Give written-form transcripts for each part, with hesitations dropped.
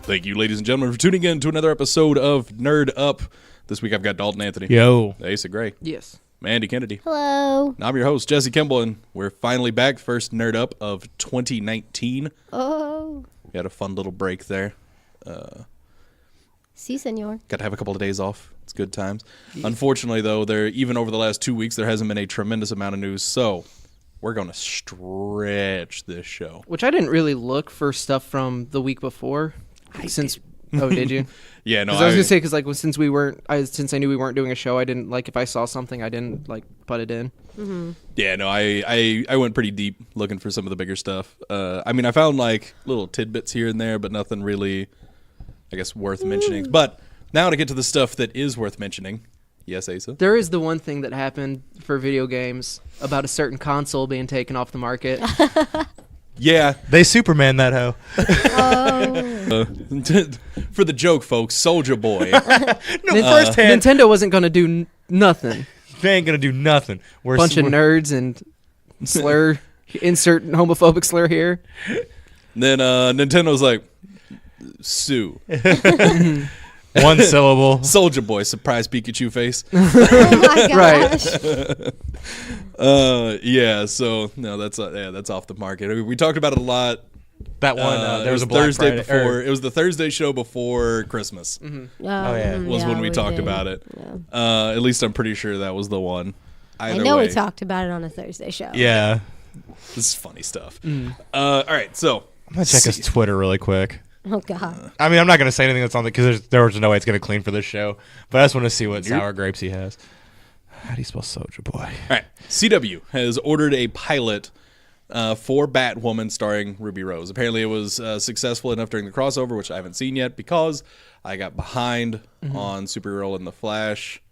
Thank you, ladies and gentlemen, for tuning in to another episode of Nerd Up. This week I've got Dalton Anthony. Yo. Asa Gray. Yes. Mandy Kennedy. Hello. I'm your host, Jesse Kimball, and we're finally back. First Nerd Up of 2019. Oh. We had a fun little break there. Si, senor. Got to have a couple of days off. It's good times. Yeah. Unfortunately, though, even over the last 2 weeks, there hasn't been a tremendous amount of news, so we're going to stretch this show. Which I didn't really look for stuff from the week before. Oh, did you? Yeah, no. I was gonna say because since I knew we weren't doing a show, I didn't if I saw something, I didn't put it in. Mm-hmm. Yeah, no. I went pretty deep looking for some of the bigger stuff. I mean, I found little tidbits here and there, but nothing really, I guess, worth mentioning. But now to get to the stuff that is worth mentioning. Yes, Asa? There is the one thing that happened for video games about a certain console being taken off the market. Yeah. They Superman that hoe. Oh. For the joke, folks, Soulja Boy. Firsthand. Nintendo wasn't going to do nothing. They ain't going to do nothing. We're Bunch of nerds and slur, insert homophobic slur here. Then Nintendo's like, sue. One syllable. Soulja Boy, surprise Pikachu face. Oh my gosh. Right. Yeah, so no, that's off the market. We talked about it a lot. That one, there was a Black Thursday Friday, before. It was the Thursday show before Christmas. Mm-hmm. yeah. Was when we talked did. about it. Yeah. At least I'm pretty sure that was the one. Either I know way, we talked about it on a Thursday show. Yeah. This is funny stuff. All right, so I'm going to check his Twitter really quick. Oh, God. I mean, I'm not going to say anything that's on it because there was no way it's going to clean for this show. But I just want to see what sour grapes he has. How do you spell Soulja Boy? All right, CW has ordered a pilot for Batwoman starring Ruby Rose. Apparently it was successful enough during the crossover, which I haven't seen yet because I got behind on Supergirl and The Flash,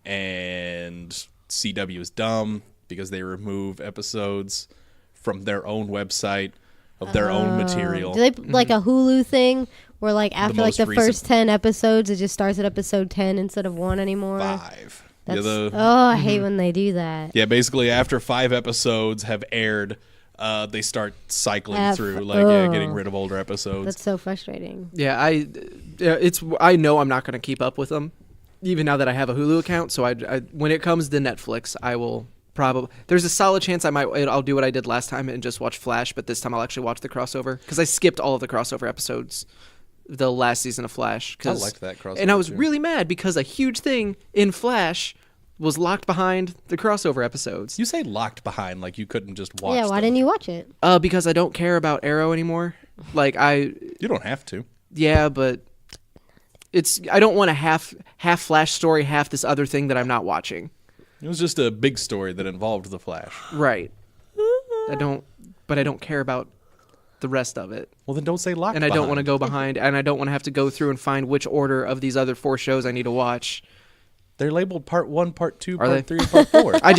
and CW is dumb because they remove episodes from their own website of their own material. Do they like a Hulu thing where after the recent- first 10 episodes, it just starts at episode 10 instead of 1 anymore? 5. That's, Yeah, I hate when they do that. Yeah, basically after 5 episodes have aired, they start cycling through, getting rid of older episodes. That's so frustrating. Yeah, I know I'm not going to keep up with them, even now that I have a Hulu account. So I when it comes to Netflix, I will probably. There's a solid chance I'll do what I did last time and just watch Flash, but this time I'll actually watch the crossover because I skipped all of the crossover episodes, the last season of Flash. I liked that crossover, and I was too. really mad because a huge thing in Flash was locked behind the crossover episodes. You say locked behind, like you couldn't just watch. Yeah, why didn't you watch it? Because I don't care about Arrow anymore. You don't have to. Yeah, but I don't want a half Flash story, half this other thing that I'm not watching. It was just a big story that involved the Flash. Right. I don't care about the rest of it. Well, then don't say locked And I don't want to go behind, and I don't want to have to go through and find which order of these other 4 shows I need to watch. They're labeled part 1, part 2, Are part they? 3, and part 4. I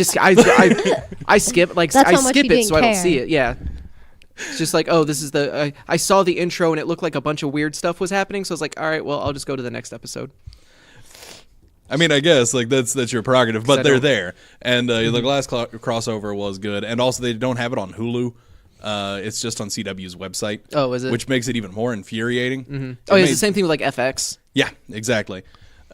skip That's I how much skip you it didn't so I don't care. see it. Yeah. It's just this is I saw the intro and it looked like a bunch of weird stuff was happening, so I was like, all right, well, I'll just go to the next episode. I mean, I guess that's your prerogative, but they're there. And the last crossover was good, and also they don't have it on Hulu. It's just on CW's website. Oh, is it? Which makes it even more infuriating. Mm-hmm. Oh, it's the same thing with FX. Yeah, exactly.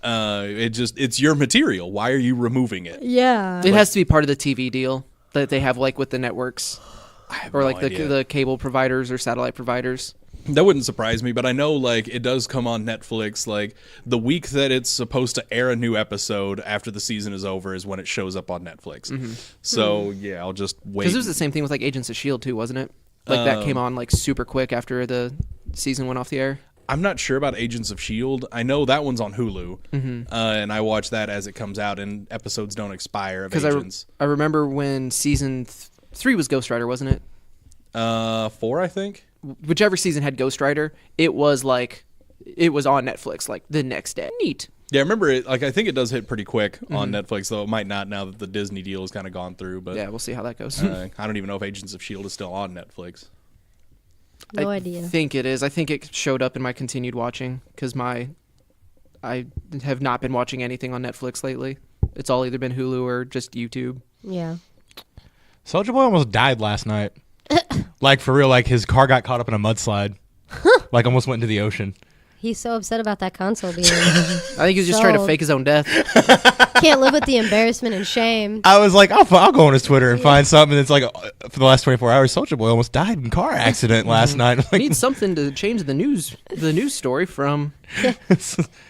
It's your material. Why are you removing it? Yeah. It has to be part of the TV deal that they have with the networks. Or no idea. the cable providers or satellite providers. That wouldn't surprise me, but I know it does come on Netflix. The week that it's supposed to air a new episode after the season is over is when it shows up on Netflix. Mm-hmm. So yeah, I'll just wait. Because it was the same thing with Agents of S.H.I.E.L.D. too, wasn't it? That came on super quick after the season went off the air. I'm not sure about Agents of S.H.I.E.L.D. I know that one's on Hulu, and I watch that as it comes out, and episodes don't expire of Agents. I remember when season 3 was Ghost Rider, wasn't it? 4, I think. Whichever season had Ghost Rider, it was it was on Netflix the next day. Neat. Yeah, I remember it. I think it does hit pretty quick on Netflix, though it might not now that the Disney deal has kind of gone through. But yeah, we'll see how that goes. I don't even know if Agents of S.H.I.E.L.D. is still on Netflix. No I idea. think it is. I think it showed up in my continued watching because I have not been watching anything on Netflix lately. It's all either been Hulu or just YouTube. Yeah. Soulja Boy almost died last night. For real, his car got caught up in a mudslide. Almost went into the ocean. He's so upset about that console being. I think he was just trying to sold. fake his own death. Can't live with the embarrassment and shame. I was like, I'll go on his Twitter and find something. It's like, for the last 24 hours, Soulja Boy almost died in car accident last night. I Like, need something to change the news story from.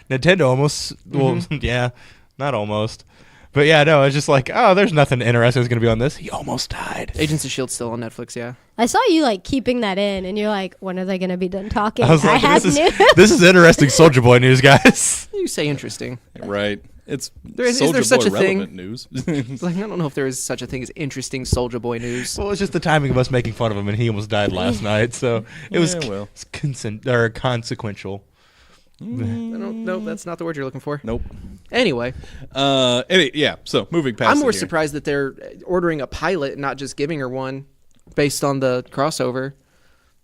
Nintendo almost, well, yeah, not almost. But yeah, no, it's just like, oh, there's nothing interesting that's going to be on this. He almost died. Agents of S.H.I.E.L.D. still on Netflix, yeah. I saw you like keeping that in, and you're like, when are they going to be done talking? I was like, had this news. this is interesting Soulja Boy news, guys. You say interesting. Right. It's Is there Soulja such Boy a thing? relevant news. It's like, I don't know if there is such a thing as interesting Soulja Boy news. Well, it's just the timing of us making fun of him, and he almost died last night, so it was Yeah, well. consequential. I don't know. That's not the word you're looking for. Nope. Anyway, Yeah. So moving past. I'm more it here. surprised that they're ordering a pilot and not just giving her one based on the crossover.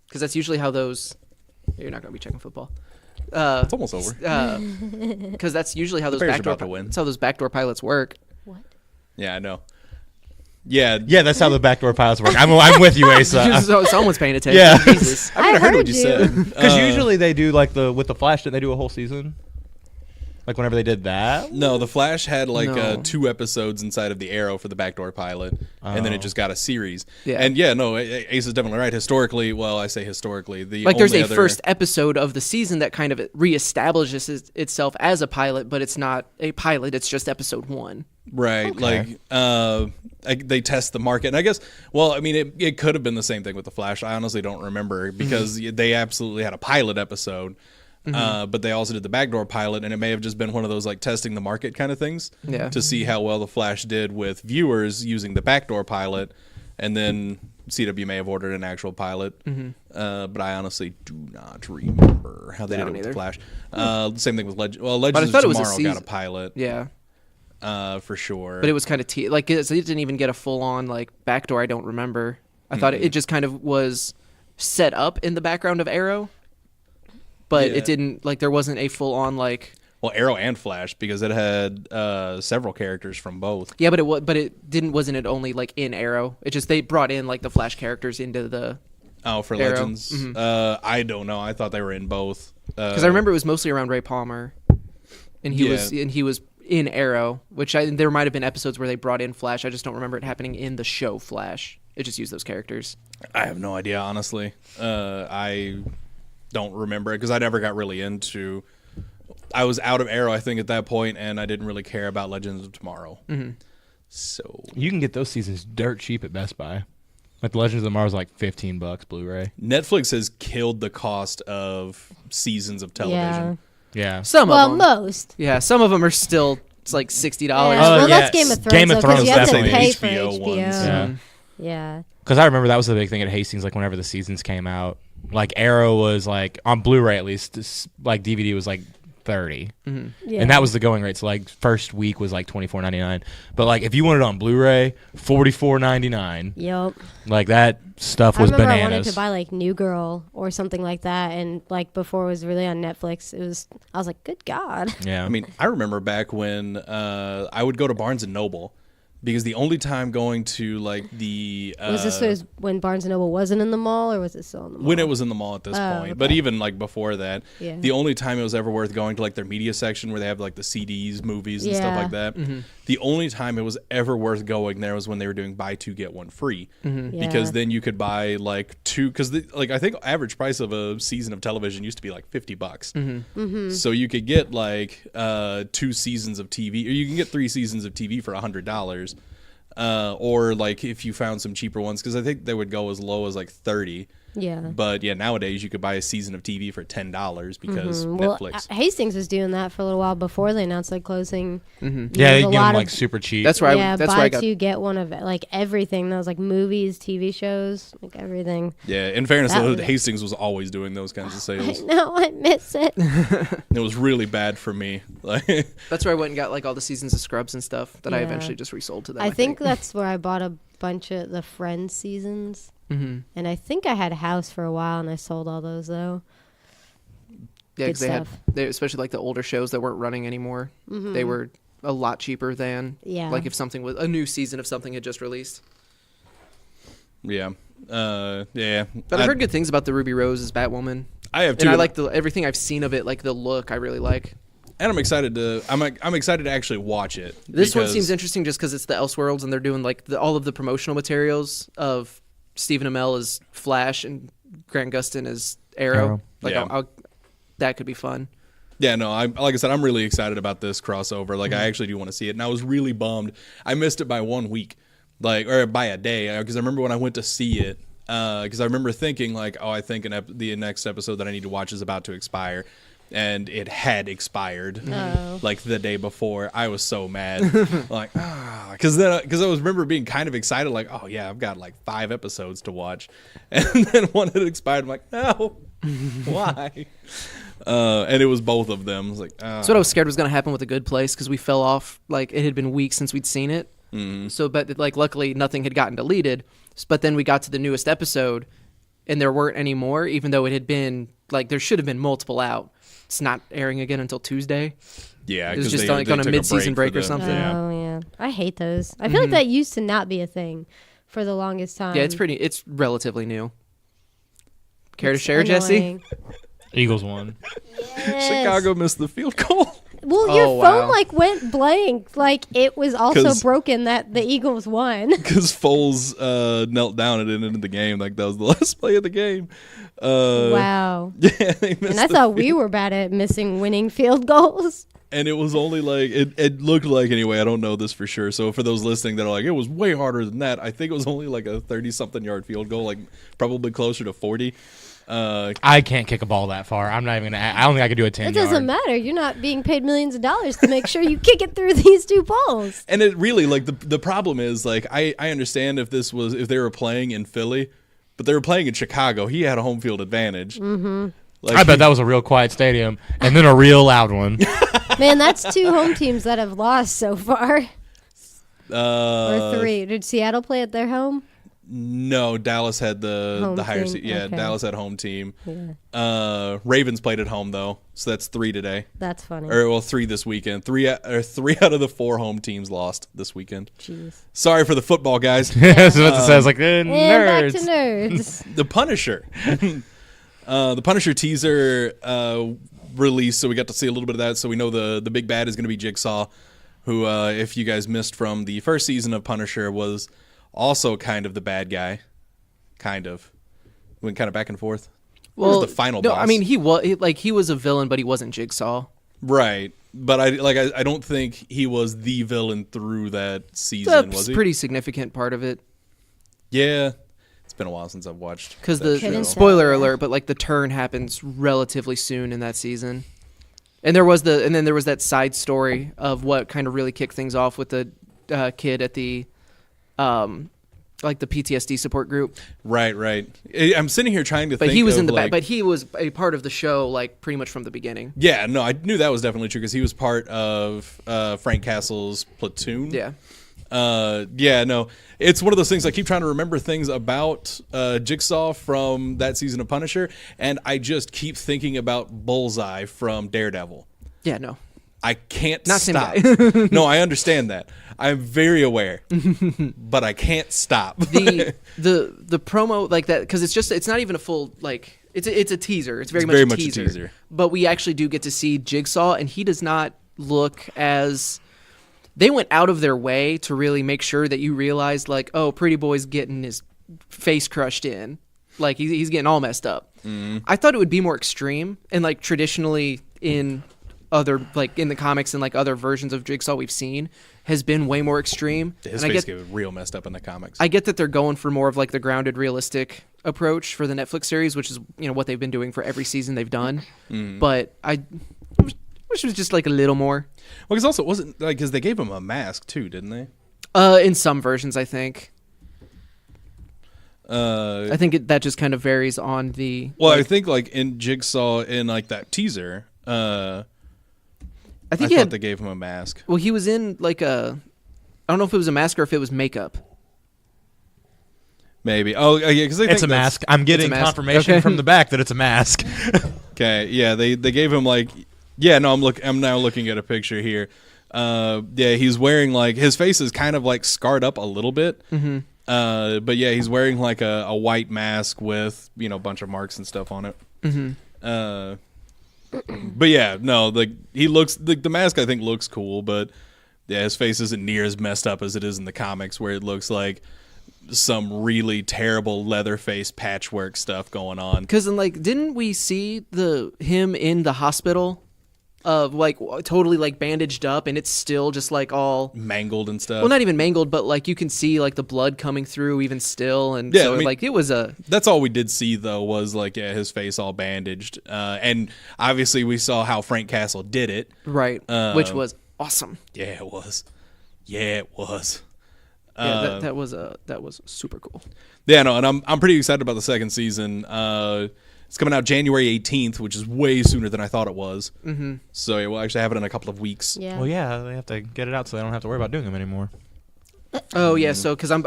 Because that's usually how those... You're not going to be checking football. It's almost over. Because that's usually how those Bears are backdoor... about to win. That's how those backdoor pilots work. What? Yeah, I know. Yeah. Yeah, that's how the backdoor pilots work. I'm with you, Asa. So someone's paying attention. Yeah. Jesus. I mean, I heard what heard you you. said. Because usually they do like with the Flash. Didn't they do a whole season? Like whenever they did that. No, the Flash had like No. 2 episodes inside of the Arrow for the backdoor pilot, and then it just got a series. Yeah. And yeah, no, Ace is definitely right. Historically, well, I say historically, the Like there's only a other, first episode of the season that kind of reestablishes itself as a pilot, but it's not a pilot. It's just episode 1. right, Okay. like they test the market, and I guess, well, I mean, it could have been the same thing with the Flash. I honestly don't remember because they absolutely had a pilot episode. But they also did the backdoor pilot, and it may have just been one of those like testing the market kind of things Yeah. to see how well the Flash did with viewers using the backdoor pilot, and then CW may have ordered an actual pilot. But I honestly do not remember how they I did it don't with the either. Flash. Same thing with Legends. Well, Legends thought of it was a Tomorrow got a season. pilot, Yeah. for sure. But it was kind of like it didn't even get a full on like backdoor. I don't remember. I thought it just kind of was set up in the background of Arrow, but Yeah. it didn't like there wasn't a full on like well, Arrow and Flash because it had several characters from both. yeah. But it didn't wasn't it only like in Arrow? It just they brought in like the Flash characters into the Oh, for Arrow. Legends, I don't know. I thought they were in both. because I remember it was mostly around Ray Palmer, and he was in Arrow, which there might have been episodes where they brought in Flash. I just don't remember it happening in the show Flash. It just used those characters. I have no idea, honestly. I don't remember it because I never got really into. I was out of Arrow, I think, at that point, and I didn't really care about Legends of Tomorrow. So You can get those seasons dirt cheap at Best Buy. Like the Legends of Tomorrow is like $15 Blu-ray. Netflix has killed the cost of seasons of television. Yeah. Some Well, of them, most. yeah, some of them are still it's like $60. Yeah. Oh, Well, yeah. that's Game of Thrones. Game of though, 'cause Thrones, you have to definitely. pay for HBO HBO. ones. Yeah. Yeah. Because I remember that was the big thing at Hastings, like whenever the seasons came out. Like Arrow was like, on Blu-ray at least, like DVD was like $30. Yeah. And that was the going rate. So like first week was like $24.99. But like if you wanted it on Blu-ray, $44.99. Yep. Like that stuff I was remember I wanted bananas. to buy like New Girl or something like that, and like before it was really on Netflix, I was like, good God. Yeah. I mean, I remember back when I would go to Barnes and Noble because the only time going to like the Was when Barnes & Noble wasn't in the mall, or was it still in the mall? when it was in the mall at this point, but even like before that, Yeah. the only time it was ever worth going to like their media section where they have like the CDs, movies, and stuff Yeah. like that. The only time it was ever worth going there was when they were doing buy 2 get 1 free, because Yeah. then you could buy like 2. Because like I think average price of a season of television used to be like $50, so you could get like 2 seasons of TV, or you can get 3 seasons of TV for $100. Or like if you found some cheaper ones, because I think they would go as low as like 30. Yeah. But yeah, nowadays you could buy a season of TV for $10 because Well, Netflix. Hastings was doing that for a little while before they announced like closing. Yeah, There's they a give lot them of- like super cheap. That's where Yeah, that's buy where I got 2 get 1 of it, like everything. That was like movies, TV shows, like everything. Yeah, in fairness, That though, was- Hastings was always doing those kinds of I sales. know, I miss it. It was really bad for me. Like, that's where I went and got like all the seasons of Scrubs and stuff that I Yeah. eventually just resold to them. I think that's where I bought a bunch of the Friends seasons. And I think I had House for a while, and I sold all those though. yeah, good because stuff. they especially like the older shows that weren't running anymore. They were a lot cheaper than Yeah. like if something was a new season of something had just released. yeah. Yeah. But I've heard good things about the Ruby Rose as Batwoman. I have two. And I like everything I've seen of it, like the look. I really like. And I'm excited to actually watch it. This one seems interesting just because it's the Elseworlds and they're doing like all of the promotional materials of Stephen Amell as Flash and Grant Gustin as Arrow. Like that could be fun. Yeah, no, like I said, I'm really excited about this crossover. Like, I actually do want to see it, and I was really bummed. I missed it by 1 week, or by a day, because I remember when I went to see it, because I remember thinking, like, oh, I think the next episode that I need to watch is about to expire, and it had expired, like, the day before. I was so mad. Like, because I remember being kind of excited, like, oh, yeah, I've got, like, 5 episodes to watch. And then one had expired. I'm like, no, why? And it was both of them. I was like, That's what I was scared was going to happen with The Good Place, because we fell off. Like, it had been weeks since we'd seen it. Mm-hmm. So, but like, luckily nothing had gotten deleted. But then we got to the newest episode, and there weren't any more, even though it had been like there should have been multiple out. It's not airing again until Tuesday. Yeah, it was just on a mid-season break or something. Oh yeah, I hate those. I feel like that used to not be a thing for the longest time. Yeah, it's relatively new. Care to share, Jesse? Eagles won. Yes. Chicago missed the field goal. Well, your phone like went blank. Like it was also broken that the Eagles won. Because Foles knelt down and ended the game. Like that was the last play of the game. Wow. Yeah, they missed. And I thought we were bad at missing winning field goals. And it was only like it looked like anyway. I don't know this for sure. So for those listening that are like, it was way harder than that. I think it was only like a 30-something yard field goal, like probably closer to 40. I can't kick a ball that far. I'm not even gonna. I don't think I could do a 10 It doesn't matter. You're not being paid millions of dollars to make sure you kick it through these two poles. And it really like the problem is like I understand if they were playing in Philly, but they were playing in Chicago. He had a home field advantage. Mm-hmm. Like, I bet that was a real quiet stadium and then a real loud one. Man, that's 2 home teams that have lost so far. Or 3. Did Seattle play at their home? No, Dallas had the higher seed. Yeah, okay. Dallas had home team. Yeah. Ravens played at home though, so that's 3 today. That's funny. Or 3 this weekend. 3 out of the 4 home teams lost this weekend. Jeez. Sorry for the football guys. That's what it says. Like nerds. Back to nerds. The Punisher. The Punisher teaser released, so we got to see a little bit of that. So we know the big bad is going to be Jigsaw, who, if you guys missed from the first season of Punisher, was also kind of the bad guy. Kind of. Went kind of back and forth. Well, what was the final boss? I mean, he was a villain, but he wasn't Jigsaw. Right. But I don't think he was the villain through that season, was he? That's a pretty significant part of it. Yeah. It's been a while since I've watched. Because spoiler alert, but like the turn happens relatively soon in that season. And then there was that side story of what kind of really kicked things off with the kid at the like the PTSD support group. Right. I'm sitting here trying to think. But he was but he was a part of the show like pretty much from the beginning. Yeah, no, I knew that was definitely true because he was part of Frank Castle's platoon. Yeah. Yeah, no, it's one of those things. I keep trying to remember things about Jigsaw from that season of Punisher, and I just keep thinking about Bullseye from Daredevil. Yeah, no, I can't not stop. Same guy. No, I understand that. I'm very aware, but I can't stop. the promo like that because it's not even a full like it's a teaser. It's very much a teaser. But we actually do get to see Jigsaw, and he does not look as. They went out of their way to really make sure that you realized, like, oh, Pretty Boy's getting his face crushed in. Like, he's getting all messed up. Mm. I thought it would be more extreme. And, like, traditionally in other, like, in the comics and, like, other versions of Jigsaw we've seen has been way more extreme. His face gets real messed up in the comics. I get that they're going for more of, like, the grounded, realistic approach for the Netflix series, which is, what they've been doing for every season they've done. Mm. But which was just like a little more. Well, because also it wasn't like because they gave him a mask too, didn't they? In some versions, I think. I think that just kind of varies on the. Well, I think like in Jigsaw in like that teaser, I thought they gave him a mask. Well, he was in like I don't know if it was a mask or if it was makeup. Maybe. Oh, yeah, because it's a mask. I'm getting confirmation from the back that it's a mask. Okay, yeah, they gave him like. Yeah, no, I'm now looking at a picture here. Yeah, he's wearing like his face is kind of like scarred up a little bit. Mm-hmm. But yeah, he's wearing like a white mask with a bunch of marks and stuff on it. Mm-hmm. But yeah, no, like he looks the mask I think looks cool, but yeah, his face isn't near as messed up as it is in the comics, where it looks like some really terrible Leatherface patchwork stuff going on. Because like, didn't we see him in the hospital, of like totally like bandaged up, and it's still just like all Mangled and stuff. well, not even mangled, but like you can see like the blood coming through even still, and Yeah, so I mean, like it was a That's all we did see though, was like his face all bandaged, and obviously we saw how Frank Castle did it. right, which was awesome. Yeah, it was. Yeah, it was. Yeah, that was super cool. Yeah, no, and I'm pretty excited about the second season. It's coming out January 18th, which is way sooner than I thought it was. Mm-hmm. So yeah, we'll actually have it in a couple of weeks. Yeah. Well, yeah, they have to get it out so they don't have to worry about doing them anymore. Oh yeah, so because I'm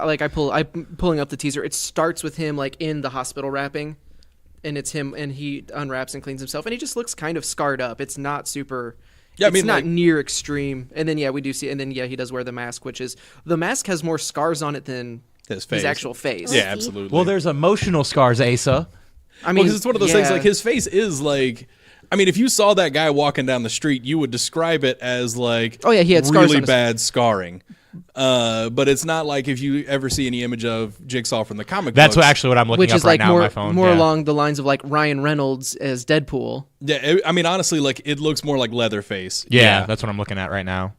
pulling up the teaser. It starts with him like in the hospital wrapping, and it's him, and he unwraps and cleans himself, and he just looks kind of scarred up. It's not super. Yeah, I it's mean, not like- near extreme. And then we do see, and then he does wear the mask, which is the mask has more scars on it than His face. his actual face. Yeah, absolutely. Well, there's emotional scars, Asa. I mean, because it's one of those things. yeah. Like his face is like. I mean, if you saw that guy walking down the street, you would describe it as like, Oh, yeah, he had scars really on his- bad scarring. But it's not like if you ever see any image of Jigsaw from the comic That's books. actually what I'm looking which up is right like now on my phone. more yeah. along the lines of like Ryan Reynolds as Deadpool. Yeah, I mean, honestly, like it looks more like Leatherface. Yeah, that's what I'm looking at right now.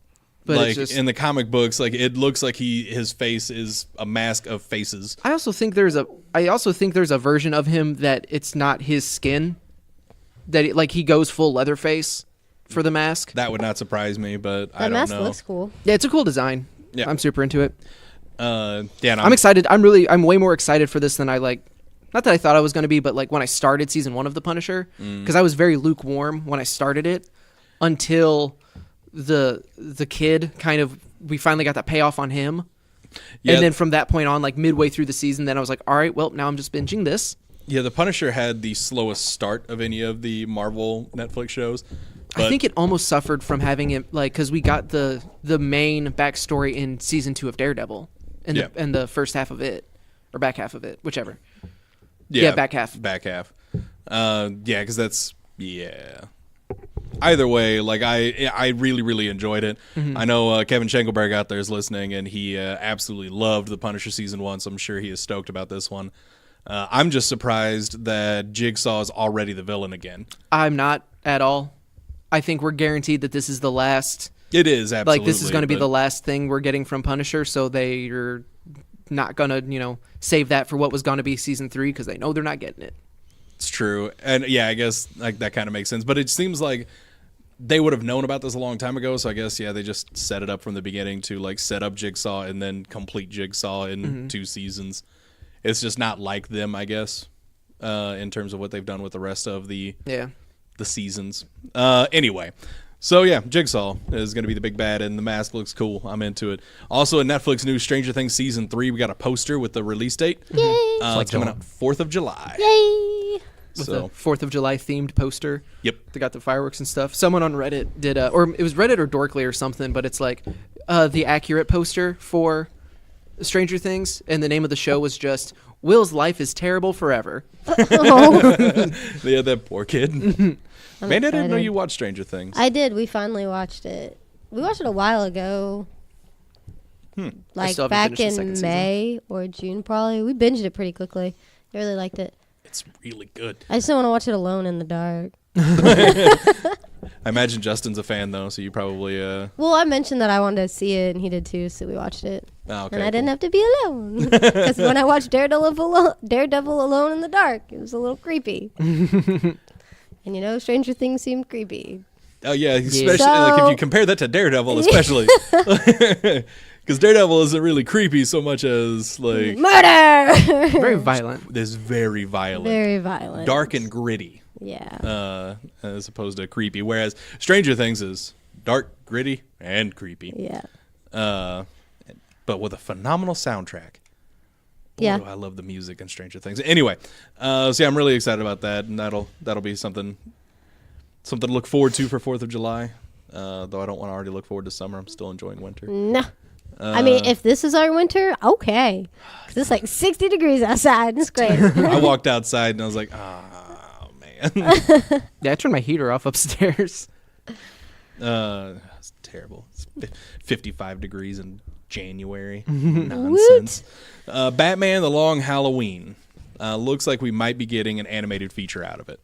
But like it's just, in the comic books, like it looks like his face is a mask of faces. I also think there's a version of him that it's not his skin, that he goes full Leatherface for the mask. That would not surprise me, but I That don't mask know. looks cool. Yeah, it's a cool design. Yeah. I'm super into it. Yeah, no, I'm excited. I'm way more excited for this than I like. Not that I thought I was going to be, but like when I started season 1 of The Punisher, because I was very lukewarm when I started it until the kid we finally got that payoff on him. Yeah. And then from that point on, like midway through the season, then I was like, all right, well, now I'm just binging this. Yeah, The Punisher had the slowest start of any of the Marvel Netflix shows. I think it almost suffered from having it because we got the main backstory in season 2 of Daredevil and the first half of it, or back half of it, whichever. Yeah, back half. Back half. Yeah, because that's Either way, like I really really enjoyed it. Mm-hmm. I know Kevin Schenkelberg out there is listening, and he absolutely loved The Punisher season 1. So I'm sure he is stoked about this one. I'm just surprised that Jigsaw is already the villain again. I'm not at all. I think we're guaranteed that this is the last. It is absolutely Like this is going to be but- the last thing we're getting from Punisher, so they're not going to save that for what was going to be season 3 because they know they're not getting it. It's true, and yeah, I guess like that kind of makes sense. But it seems like they would have known about this a long time ago. So I guess they just set it up from the beginning to like set up Jigsaw and then complete Jigsaw in 2 seasons. It's just not like them, I guess, in terms of what they've done with the rest of the seasons. Anyway, so yeah, Jigsaw is going to be the big bad, and the mask looks cool. I'm into it. Also, in Netflix news, Stranger Things season 3, we got a poster with the release date. Yay! It's coming out 4th of July. Yay! With So the 4th of July themed poster. Yep. They got the fireworks and stuff. Someone on Reddit did, or it was Reddit or Dorkly or something, but it's like the accurate poster for Stranger Things, and the name of the show was just Will's Life is Terrible Forever. Oh, Yeah, that poor kid. Man, I didn't know excited. you watched Stranger Things. I did. We finally watched it. We watched it a while ago. Like still haven't back finished the second in season. May or June, probably. We binged it pretty quickly. I really liked it. It's really good. I just don't want to watch it alone in the dark. I imagine Justin's a fan though, so you probably. Well, I mentioned that I wanted to see it, and he did too, so we watched it. Oh, okay, And I didn't cool. have to be alone. Because when I watched Daredevil alone in the dark, it was a little creepy. And Stranger Things seemed creepy. Oh yeah, especially So- like if you compare that to Daredevil, especially because Daredevil isn't really creepy so much as like Murder! Very violent. this very violent, Very violent. dark and gritty, Yeah. as opposed to creepy. Whereas Stranger Things is dark, gritty, and creepy. Yeah. But with a phenomenal soundtrack. Boy, Yeah. do I love the music in Stranger Things. Anyway, so yeah, I'm really excited about that, and that'll be something to look forward to for 4th of July. Though I don't want to already look forward to summer. I'm still enjoying winter. No. I mean, if this is our winter, okay. 'Cause it's like 60 degrees outside. It's great. I walked outside and I was like, oh man. Batman. Yeah, I turned my heater off upstairs. It's terrible. It's 55 degrees in January. Nonsense. Batman: The Long Halloween. Looks like we might be getting an animated feature out of it.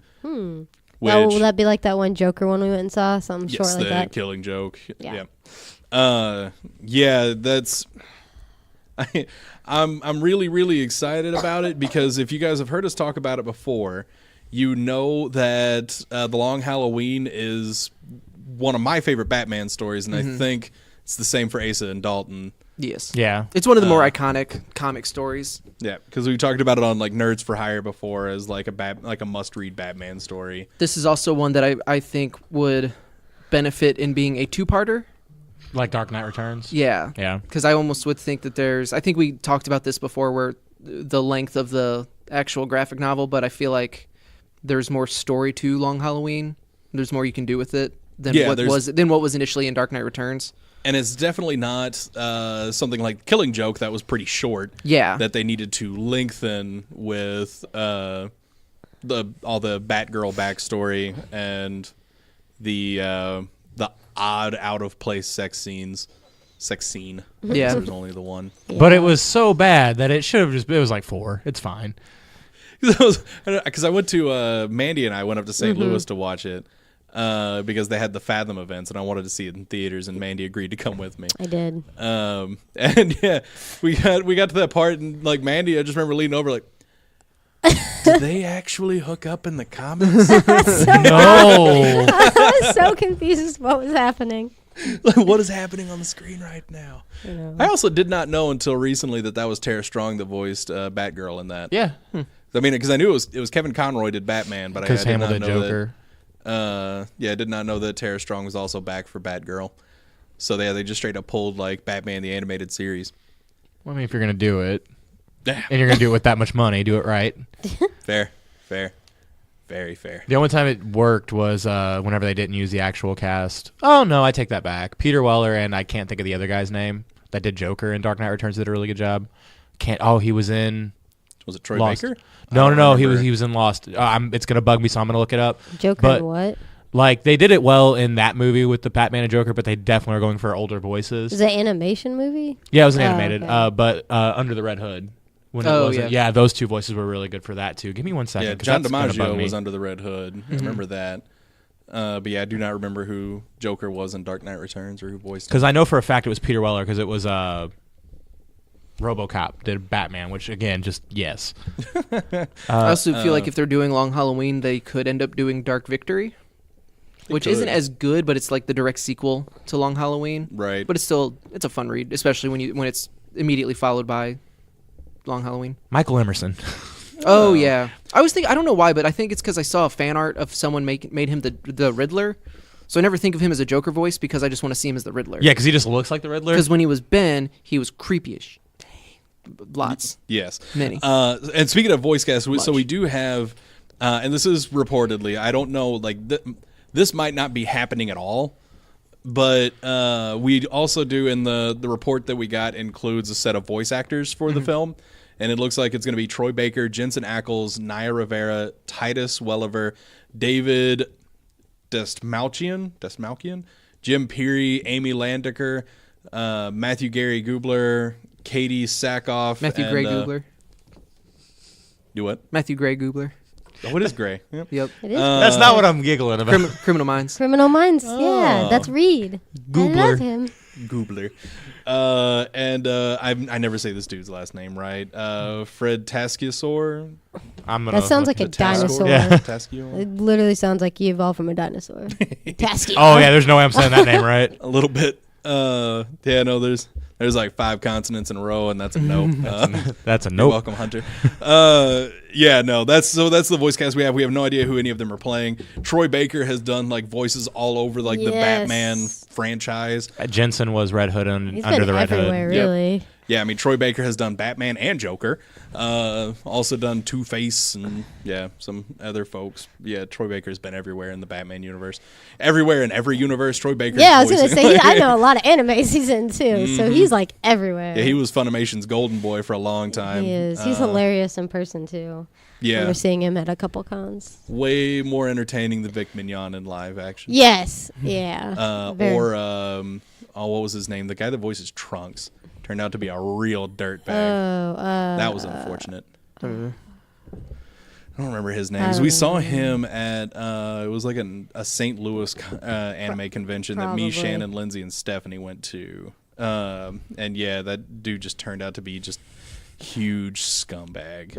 Which, will that be like that one Joker one we went and saw? Something yes, short like the that. Killing Joke. Yeah. Yeah, that's. I'm really, really excited about it because if you guys have heard us talk about it before, you know that The Long Halloween is one of my favorite Batman stories, and I think it's the same for Asa and Dalton. Yes. Yeah. It's one of the more iconic comic stories. Yeah, because we talked about it on like Nerds for Hire before as like a must-read Batman story. This is also one that I think would benefit in being a two-parter. Like Dark Knight Returns? Yeah. Yeah. Because I almost would think that I think we talked about this before where the length of the actual graphic novel, but I feel like there's more story to Long Halloween. There's more you can do with it than what was initially in Dark Knight Returns. And it's definitely not something like Killing Joke that was pretty short. Yeah. That they needed to lengthen with all the Batgirl backstory and the odd out of place sex scene. Yeah. There's only the one. But it was so bad that it should have it was like 4. It's fine. Because I went to Mandy and I went up to St. Louis to watch it. Because they had the Fathom events, and I wanted to see it in theaters, and Mandy agreed to come with me. I did. And yeah, we got to that part, and like Mandy, I just remember leaning over, like, did they actually hook up in the comics? No. I was so confused as to what was happening. Like, what is happening on the screen right now? You know. I also did not know until recently that was Tara Strong that voiced Batgirl in that. Yeah. I mean, because I knew it was Kevin Conroy did Batman, but I Because did Hamill not did know Joker. I did not know that Tara Strong was also back for Batgirl. So they just straight up pulled like Batman the Animated Series. Well, I mean, if you're going to do it, Yeah. and you're going to do it with that much money, do it right. Fair. Very fair. The only time it worked was whenever they didn't use the actual cast. Oh, no, I take that back. Peter Weller and I can't think of the other guy's name that did Joker in Dark Knight Returns did a really good job. He was in... Was it Troy Lost. Baker? No. He was in Lost. It's gonna bug me, so I'm gonna look it up. Joker But, and what? Like they did it well in that movie with the Batman and Joker, but they definitely are going for older voices. Is it an animation movie? Yeah, it was an Oh, animated. okay. But Under the Red Hood. When Oh, it wasn't, yeah. yeah, those two voices were really good for that too. Give me 1 second. Yeah, 'cause John that's gonna bug DiMaggio me. was Under the Red Hood. I remember that. But yeah, I do not remember who Joker was in Dark Knight Returns or who voiced him. Because I know for a fact it was Peter Weller because it was RoboCop did Batman, which again, just yes. I also feel like if they're doing Long Halloween, they could end up doing Dark Victory, which isn't as good, but it's like the direct sequel to Long Halloween. Right. But it's a fun read, especially when it's immediately followed by Long Halloween. Michael Emerson. Oh yeah, I don't know why, but I think it's because I saw a fan art of someone made him the Riddler, so I never think of him as a Joker voice because I just want to see him as the Riddler. Yeah, because he just looks like the Riddler. Because when he was Ben, he was creepy as shit. Lots. Yes. Many. And speaking of voice cast, so we do have, and this is reportedly, I don't know, like this might not be happening at all, but we also do in the report that we got includes a set of voice actors for the film, and it looks like it's going to be Troy Baker, Jensen Ackles, Naya Rivera, Titus Welliver, David Desmalchian, Jim Peary, Amy Landiker, Matthew Gary Gubler, Katie Sackhoff. Matthew Gray Gubler. Do what? Matthew Gray Gubler. Oh, what is Gray? Yep. Yep. It is That's not what I'm giggling about. Criminal Minds. Criminal Minds. Yeah, that's Reed. Goobler. I love him. Goobler. I never say this dude's last name right. Fred Taskisaur. That sounds like a dinosaur. Yeah. Taskior. It literally sounds like you evolved from a dinosaur. Tasky. Oh yeah, there's no way I'm saying that name right. A little bit. Yeah, no, there's like 5 consonants in a row, and that's a no. That's a You're nope. welcome, Hunter. Yeah, no, that's the voice cast we have. We have no idea who any of them are playing. Troy Baker has done like voices all over like the Yes. Batman franchise. Jensen was Red Hood and He's Under been the Red everywhere, Hood. Yep. really. Yeah, I mean, Troy Baker has done Batman and Joker. Also done Two-Face and, some other folks. Yeah, Troy Baker's been everywhere in the Batman universe. Everywhere in every universe, Troy Baker's Yeah, I was going to voicing. say, I know a lot of animes he's in, too. So he's, like, everywhere. Yeah, he was Funimation's golden boy for a long time. He is. He's hilarious in person, too. Yeah. We're seeing him at a couple cons. Way more entertaining than Vic Mignon in live action. Yes. Yeah. What was his name? The guy that voices Trunks turned out to be a real dirtbag. That was unfortunate. I don't remember his name. We saw him at it was like a St. Louis anime convention that me, Shannon, Lindsay, and Stephanie went to. And yeah, that dude just turned out to be just huge scumbag.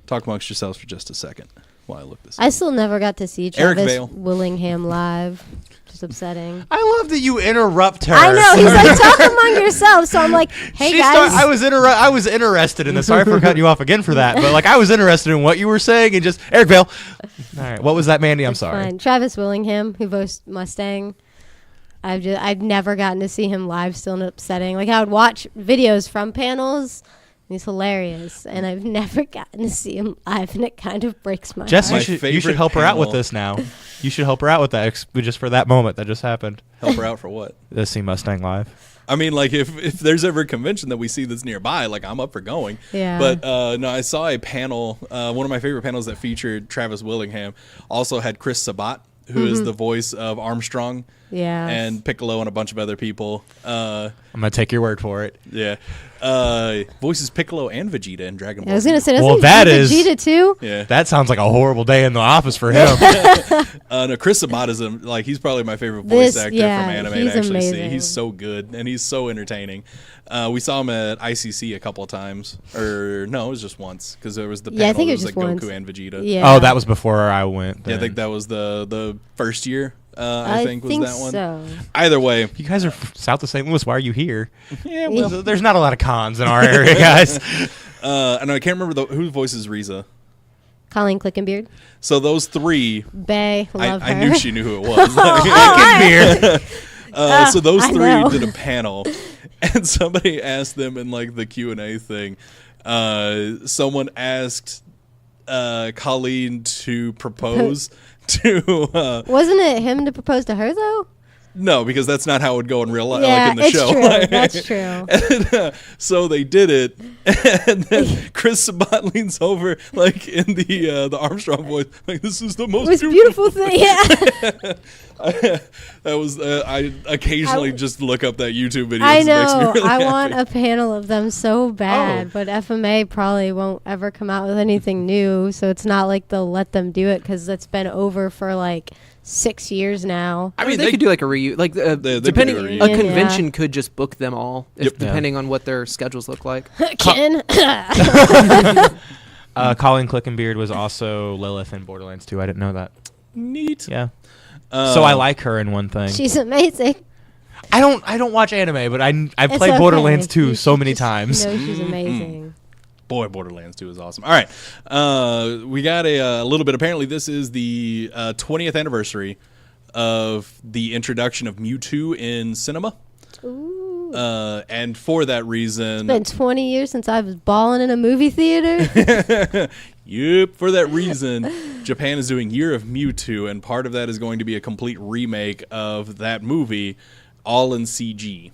Talk amongst yourselves for just a second while I look this up. I still never got to see Eric Travis Vale. Willingham live. Just upsetting. I love that you interrupt her. I know. He's like, talk among yourselves. So I'm like, hey, guys. I was interested in this. Sorry for cutting you off again for that. But like, I was interested in what you were saying and just Eric Vale. All right, what was that, Mandy? I'm sorry. Fine. Travis Willingham, who voiced Mustang. I've never gotten to see him live. Still upsetting. Like I would watch videos from panels. He's hilarious, and I've never gotten to see him live, and it kind of breaks my Jess, heart. you should help her out with this now. You should help her out with that just for that moment that just happened. Help her out for what? To see Mustang live. I mean, like, if there's ever a convention that we see that's nearby, like, I'm up for going. Yeah. But, no, I saw a panel, one of my favorite panels that featured Travis Willingham, also had Chris Sabat, who is the voice of Armstrong. Yeah. And Piccolo and a bunch of other people. I'm going to take your word for it. Yeah. Voices Piccolo and Vegeta in Dragon Ball. I was going to say, well, that is Vegeta too? Yeah. That sounds like a horrible day in the office for him. No, Chris Sabat is he's probably my favorite voice actor from anime to actually amazing. see. He's so good and he's so entertaining. We saw him at ICC a couple of times, or no, it was just once because there was the panel. I think it was like just Goku once. and Vegeta. Yeah. Oh, that was before I went. Yeah, I then. think that was the first year. I think was that one. So. Either way, You guys are south of St. Louis. Why are you here? yeah. well, There's not a lot of cons in our area, guys. And I can't remember who voices Riza. Colleen Clickenbeard. So those three, Bay, love her. I knew she knew who it was. So those I three know. did a panel, and somebody asked them in like the Q&A thing. Someone asked Colleen to propose to. Wasn't it him to propose to her though? No, because that's not how it would go in real life, Yeah, like in the it's show. true. That's true. And, so they did it, and then Chris Sabat leans over, like in the Armstrong voice, like this is the most Most beautiful thing. Yeah. That was I occasionally just look up that YouTube video. I It makes me know. really I happy. want a panel of them so bad, Oh. but FMA probably won't ever come out with anything new, so it's not like they'll let them do it because it's been over for like 6 years now. I mean, they could do like a reunion. Like, they could depending, do a a reunion. convention could just book them all, Yep. depending on what their schedules look like. Ken. Colleen Clickenbeard was also Lilith in Borderlands 2. I didn't know that. Neat. Yeah. So I like her in one thing. She's amazing. I don't watch anime, but I've It's played okay. Borderlands 2 You so should many just times. know she's amazing. Boy, Borderlands 2 is awesome. All right. We got a little bit. Apparently, this is the 20th anniversary of the introduction of Mewtwo in cinema. Ooh. And for that reason, It's been 20 years since I was balling in a movie theater. yep, for that reason, Japan is doing Year of Mewtwo, and part of that is going to be a complete remake of that movie, all in CG.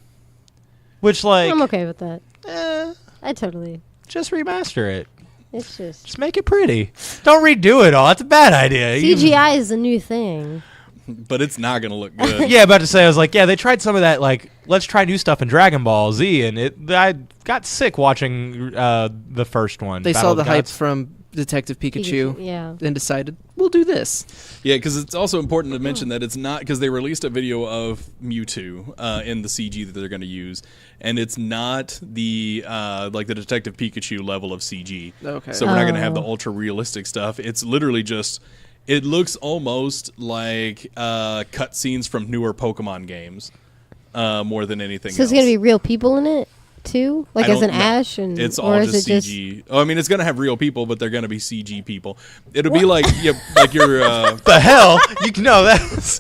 Which, like, I'm okay with that. eh, I totally. just remaster it. It's just. Just make it pretty. Don't redo it all. That's a bad idea. CGI is a new thing. But it's not going to look good. Yeah, about to say, I was like, yeah, they tried some of that, like, let's try new stuff in Dragon Ball Z, and I got sick watching the first one. They Battle saw of the hype Gods. from Detective Pikachu, Yeah. and decided, we'll do this. Yeah, because it's also important to mention that it's not, because they released a video of Mewtwo in the CG that they're going to use, and it's not the like the Detective Pikachu level of CG. Okay. So we're not going to have the Oh. ultra realistic stuff. It's literally just, it looks almost like cutscenes from newer Pokemon games more than anything So else. it's gonna be real people in it too, like I as an don't know. Ash, and It's or all is just it CG. Oh, I mean, it's gonna have real people, but they're gonna be CG people. It'll be like like your The hell? You know that's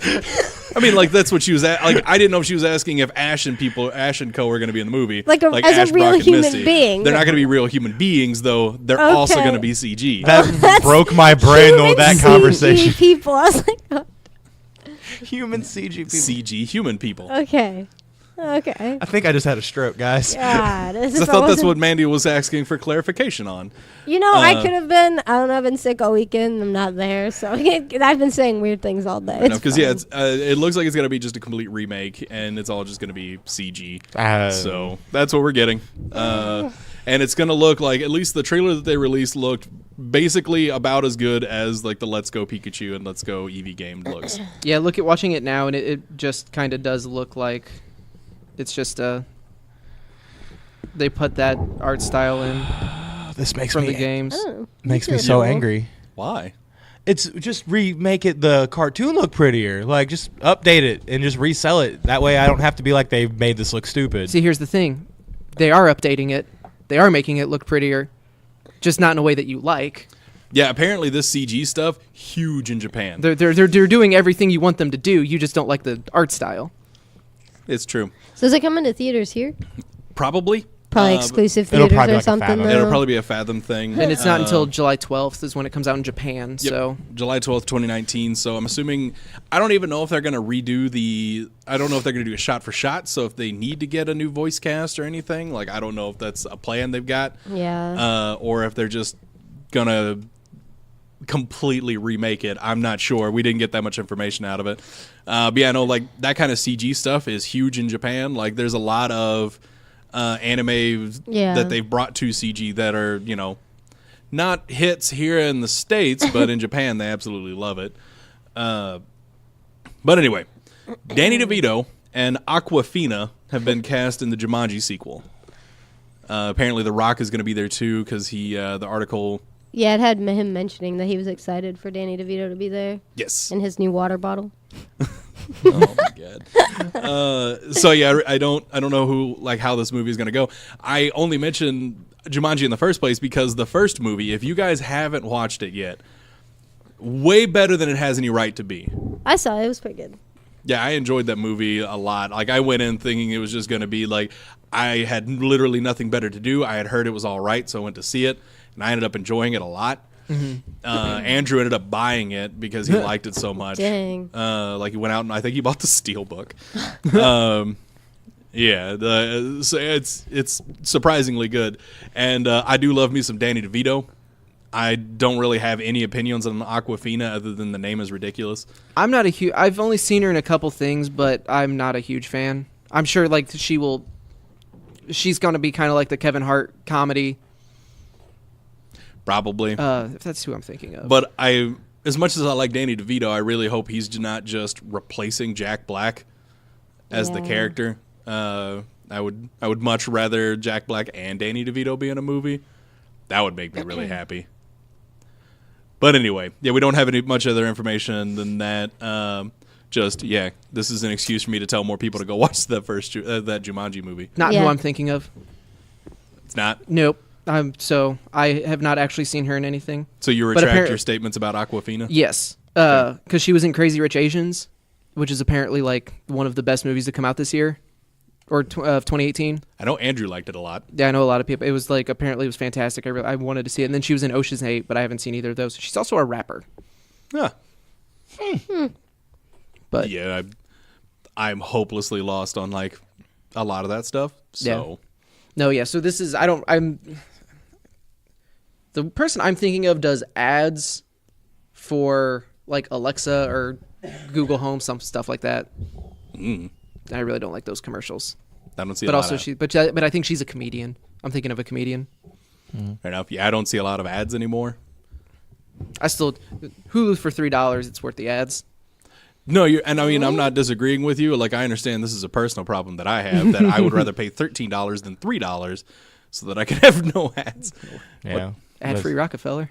I mean, like that's what she was at. Like I didn't know if she was asking if Ash and Co are going to be in the movie. Like as Ash, a real Brock, and human Misty. being. They're not going to be real human beings, though. They're also Okay. going to be CG. That broke my brain though. Human That CG conversation. people. I was like, oh, Human CG people. CG human people. okay. Okay. I think I just had a stroke, guys. God. I thought that's what Mandy was asking for clarification on. You know, I could have been. I don't know. I've been sick all weekend. I'm not there, so I've been saying weird things all day. Because it looks like it's going to be just a complete remake, and it's all just going to be CG. So that's what we're getting. And it's going to look like, at least the trailer that they released looked basically about as good as like the Let's Go Pikachu and Let's Go Eevee game looks. Yeah, watching it now, and it just kind of does look like it's just they put that art style in This makes from me the games. makes me so angry. Why? It's just remake it the cartoon look prettier. Like just update it and just resell it. That way I don't have to be like they've made this look stupid. See, here's the thing: they are updating it. They are making it look prettier, just not in a way that you like. Yeah, apparently this CG stuff huge in Japan. They're doing everything you want them to do. You just don't like the art style. It's true. So is it coming to theaters here? Probably. Probably exclusive it'll theaters probably be or like a something. Fathom. Yeah, it'll though. probably be a Fathom thing. And it's not until July 12th is when it comes out in Japan. Yep, So July 12th, 2019. So I'm assuming, I don't even know if they're going to redo I don't know if they're going to do a shot for shot. So if they need to get a new voice cast or anything, like I don't know if that's a plan they've got. Yeah. Or if they're just going to completely remake it. I'm not sure. We didn't get that much information out of it. But yeah, no, like that kind of CG stuff is huge in Japan. Like there's a lot of anime that they've brought to CG that are, not hits here in the States, but in Japan they absolutely love it. But anyway, Danny DeVito and Aquafina have been cast in the Jumanji sequel. Apparently The Rock is going to be there too because the article... Yeah, it had him mentioning that he was excited for Danny DeVito to be there. Yes. In his new water bottle. Oh my god. So yeah, I don't know how this movie is gonna go. I only mentioned Jumanji in the first place because the first movie, if you guys haven't watched it yet, way better than it has any right to be. I saw it. It was pretty good. Yeah, I enjoyed that movie a lot. Like I went in thinking it was just gonna be like I had literally nothing better to do. I had heard it was all right, so I went to see it, and I ended up enjoying it a lot. Andrew ended up buying it because he liked it so much. Dang. Like he went out and I think he bought the Steelbook. Yeah, so it's surprisingly good, and I do love me some Danny DeVito. I don't really have any opinions on Aquafina other than the name is ridiculous. I'm not a huge... I've only seen her in a couple things, but I'm not a huge fan. I'm sure like she's going to be kind of like the Kevin Hart comedy. Probably. If that's who I'm thinking of. But as much as I like Danny DeVito, I really hope he's not just replacing Jack Black as the character. I would much rather Jack Black and Danny DeVito be in a movie. That would make me really happy. But anyway, yeah, we don't have much other information than that. This is an excuse for me to tell more people to go watch that Jumanji movie. Not who I'm thinking of. It's not? Nope. So I have not actually seen her in anything. So you retract your statements about Aquafina? Yes. Because she was in Crazy Rich Asians, which is apparently like one of the best movies to come out this year. Or 2018. I know Andrew liked it a lot. Yeah, I know a lot of people. It was like, apparently it was fantastic. I wanted to see it. And then she was in Ocean's 8, but I haven't seen either of those. She's also a rapper. Yeah. But yeah, I'm hopelessly lost on like a lot of that stuff. So no, yeah. So this is the person I'm thinking of does ads for like Alexa or Google Home, some stuff like that. I really don't like those commercials. I don't see. But also but I think she's a comedian. I'm thinking of a comedian. Fair enough. Yeah, I don't see a lot of ads anymore. I still Hulu for $3. It's worth the ads. No, I'm not disagreeing with you. Like I understand this is a personal problem that I have that I would rather pay $13 than $3 so that I can have no ads. Yeah. Ad-free Rockefeller.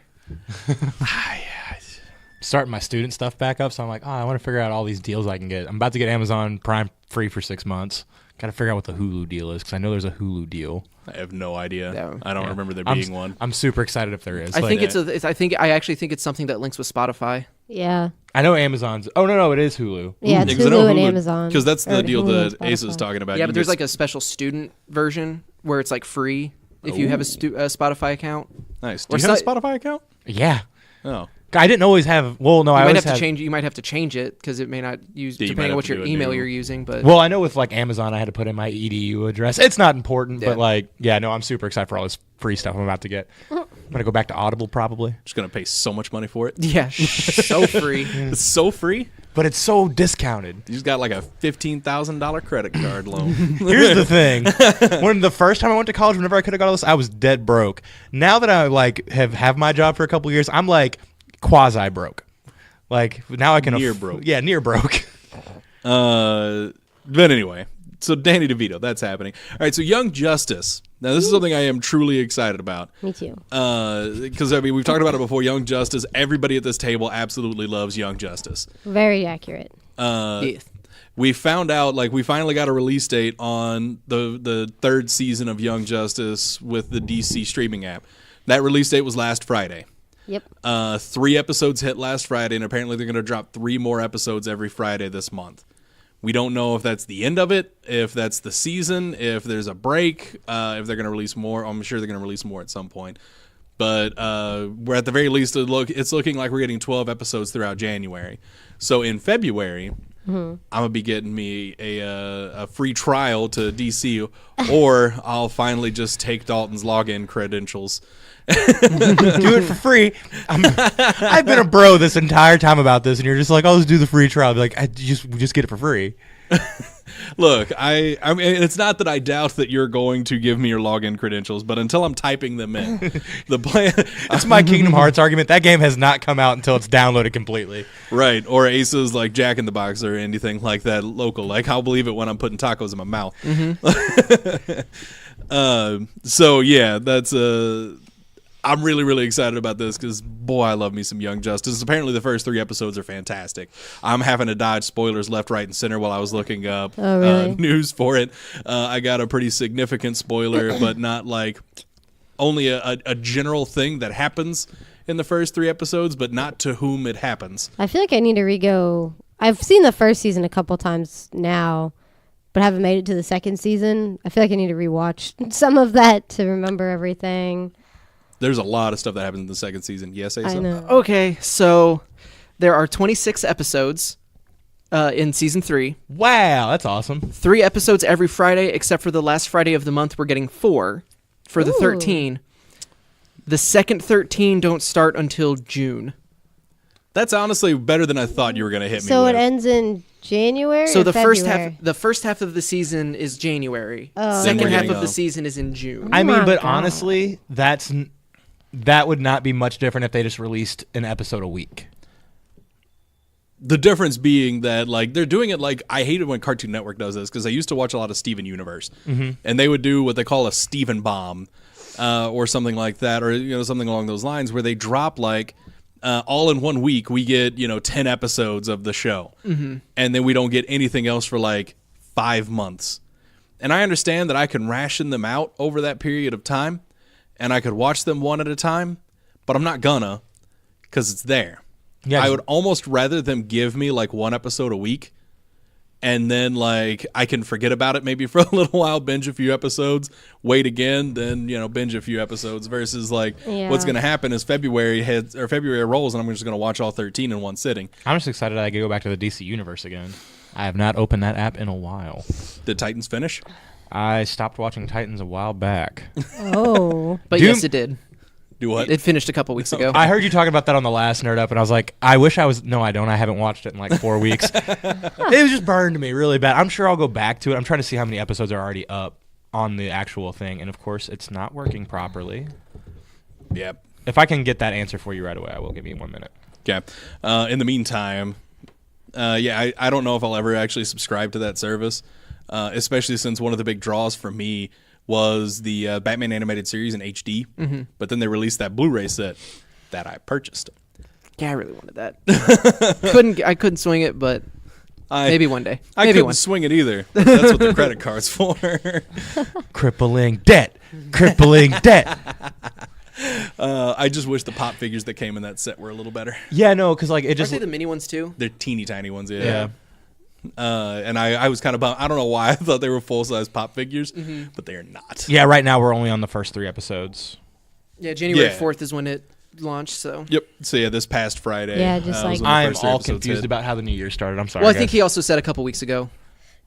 Starting my student stuff back up, so I'm like, I want to figure out all these deals I can get. I'm about to get Amazon Prime free for 6 months. Got to figure out what the Hulu deal is because I know there's a Hulu deal. I have no idea. No. I don't remember there being one. I'm super excited if there is. I actually think it's something that links with Spotify. Yeah. I know Amazon's. Oh no, it is Hulu. Yeah, it's Yeah, 'cause I know Hulu and Amazon. Because that's the Or deal Hulu and that Asa is Spotify. talking about. Yeah, You but can there's get- like a special student version where it's like free if you have a Spotify account. nice. Do or you have a so- Spotify account? Yeah. Oh, I didn't always have. Well, no, You I might always have to had. change. You might have to change it because it may not use Yeah, you might depending on have what to your do a email new- you're using. But Well, I know with like Amazon, I had to put in my edu address. It's not important, Yeah. but like, yeah, no, I'm super excited for all this free stuff I'm about to get. I'm gonna go back to Audible probably, just gonna pay so much money for it. yeah, so free. It's so free. but it's so discounted. You just got like a $15,000 credit card loan. Here's the thing: when the first time I went to college, whenever I could have got all this, I was dead broke. Now that I like have my job for a couple years, I'm like quasi broke. Like now I can Near broke. Yeah, near broke. But anyway, so Danny DeVito, that's happening. All right, so Young Justice. Now, this is something I am truly excited about. Me too. Because, I mean, we've talked about it before. Young Justice, everybody at this table absolutely loves Young Justice. Very accurate. Yeah. We found out, like, we finally got a release date on the third season of Young Justice with the DC streaming app. That release date was last Friday. Yep. 3 episodes hit last Friday, and apparently they're going to drop 3 more episodes every Friday this month. We don't know if that's the end of it, if that's the season, if there's a break, if they're going to release more. I'm sure they're going to release more at some point. But we're at the very least, it's looking like we're getting 12 episodes throughout January. So in February, I'm going to be getting me a free trial to DC, or I'll finally just take Dalton's login credentials. Do it for free. I've been a bro this entire time about this, and you're just like, "Oh, let's do the free trial." I'll be like, we just get it for free." Look, I mean, it's not that I doubt that you're going to give me your login credentials, but until I'm typing them in, the plan. That's my Kingdom Hearts argument. That game has not come out until it's downloaded completely. Right, or Asa's like Jack in the Box or anything like that local. Like, I'll believe it when I'm putting tacos in my mouth. So yeah, that's I'm really, really excited about this because, boy, I love me some Young Justice. Apparently, the first 3 episodes are fantastic. I'm having to dodge spoilers left, right, and center while I was looking up really? news for it. I got a pretty significant spoiler, but not like only a general thing that happens in the first 3 episodes, but not to whom it happens. I feel like I need to re-go. I've seen the first season a couple times now, but haven't made it to the second season. I feel like I need to rewatch some of that to remember everything. There's a lot of stuff that happens in the second season. Yes, Asa? I know. Okay, so there are 26 episodes in season 3. Wow, that's awesome. 3 episodes every Friday, except for the last Friday of the month, we're getting 4 for the Ooh. 13. The second 13 don't start until June. That's honestly better than I thought you were going to hit me So with. it ends in January. So or the February? first half of the season is January. Oh, Second okay. half Then of we're the season is in June. I mean, my but God. honestly, that would not be much different if they just released an episode a week. The difference being that, like, they're doing it like, I hate it when Cartoon Network does this because I used to watch a lot of Steven Universe, and they would do what they call a Steven bomb, or something like that, or something along those lines, where they drop like all in one week we get 10 episodes of the show, and then we don't get anything else for like 5 months. And I understand that I can ration them out over that period of time, and I could watch them one at a time, but I'm not gonna because it's there. Yeah, I would almost rather them give me like 1 episode a week, and then like I can forget about it maybe for a little while, binge a few episodes, wait again, then binge a few episodes. Versus like what's going to happen is February rolls, and I'm just going to watch all 13 in one sitting. I'm just excited I can go back to the DC universe again. I have not opened that app in a while. Did Titans finish? I stopped watching Titans a while back. Oh. But Doom- yes, it did. Do what? It finished a couple weeks ago. I heard you talking about that on the last Nerd Up, and I was like, I wish I was. No, I don't. I haven't watched it in like 4 weeks. It was just burned me really bad. I'm sure I'll go back to it. I'm trying to see how many episodes are already up on the actual thing, and of course, it's not working properly. Yep. If I can get that answer for you right away, I will. Give me 1 minute. Okay. In the meantime, I don't know if I'll ever actually subscribe to that service, especially since one of the big draws for me was the Batman animated series in HD, but then they released that Blu-ray set that I purchased. Yeah, I really wanted that. I couldn't swing it, but maybe one day. I Maybe couldn't one. swing it either. But that's what the credit card's for. Crippling debt. Crippling debt. I just wish the pop figures that came in that set were a little better. Yeah, no, because like it Aren't just they the mini ones too? They're teeny tiny ones, yeah. And I was kind of bummed. I don't know why I thought they were full size pop figures, but they are not. Yeah, right now we're only on the first 3 episodes. Yeah, January Yeah. 4th is when it launched. So. Yep. So yeah, this past Friday. Yeah, just was like- when the I'm first 3 all episodes confused hit. about how the new year started. I'm sorry. Well, I think guys. he also said a couple weeks ago.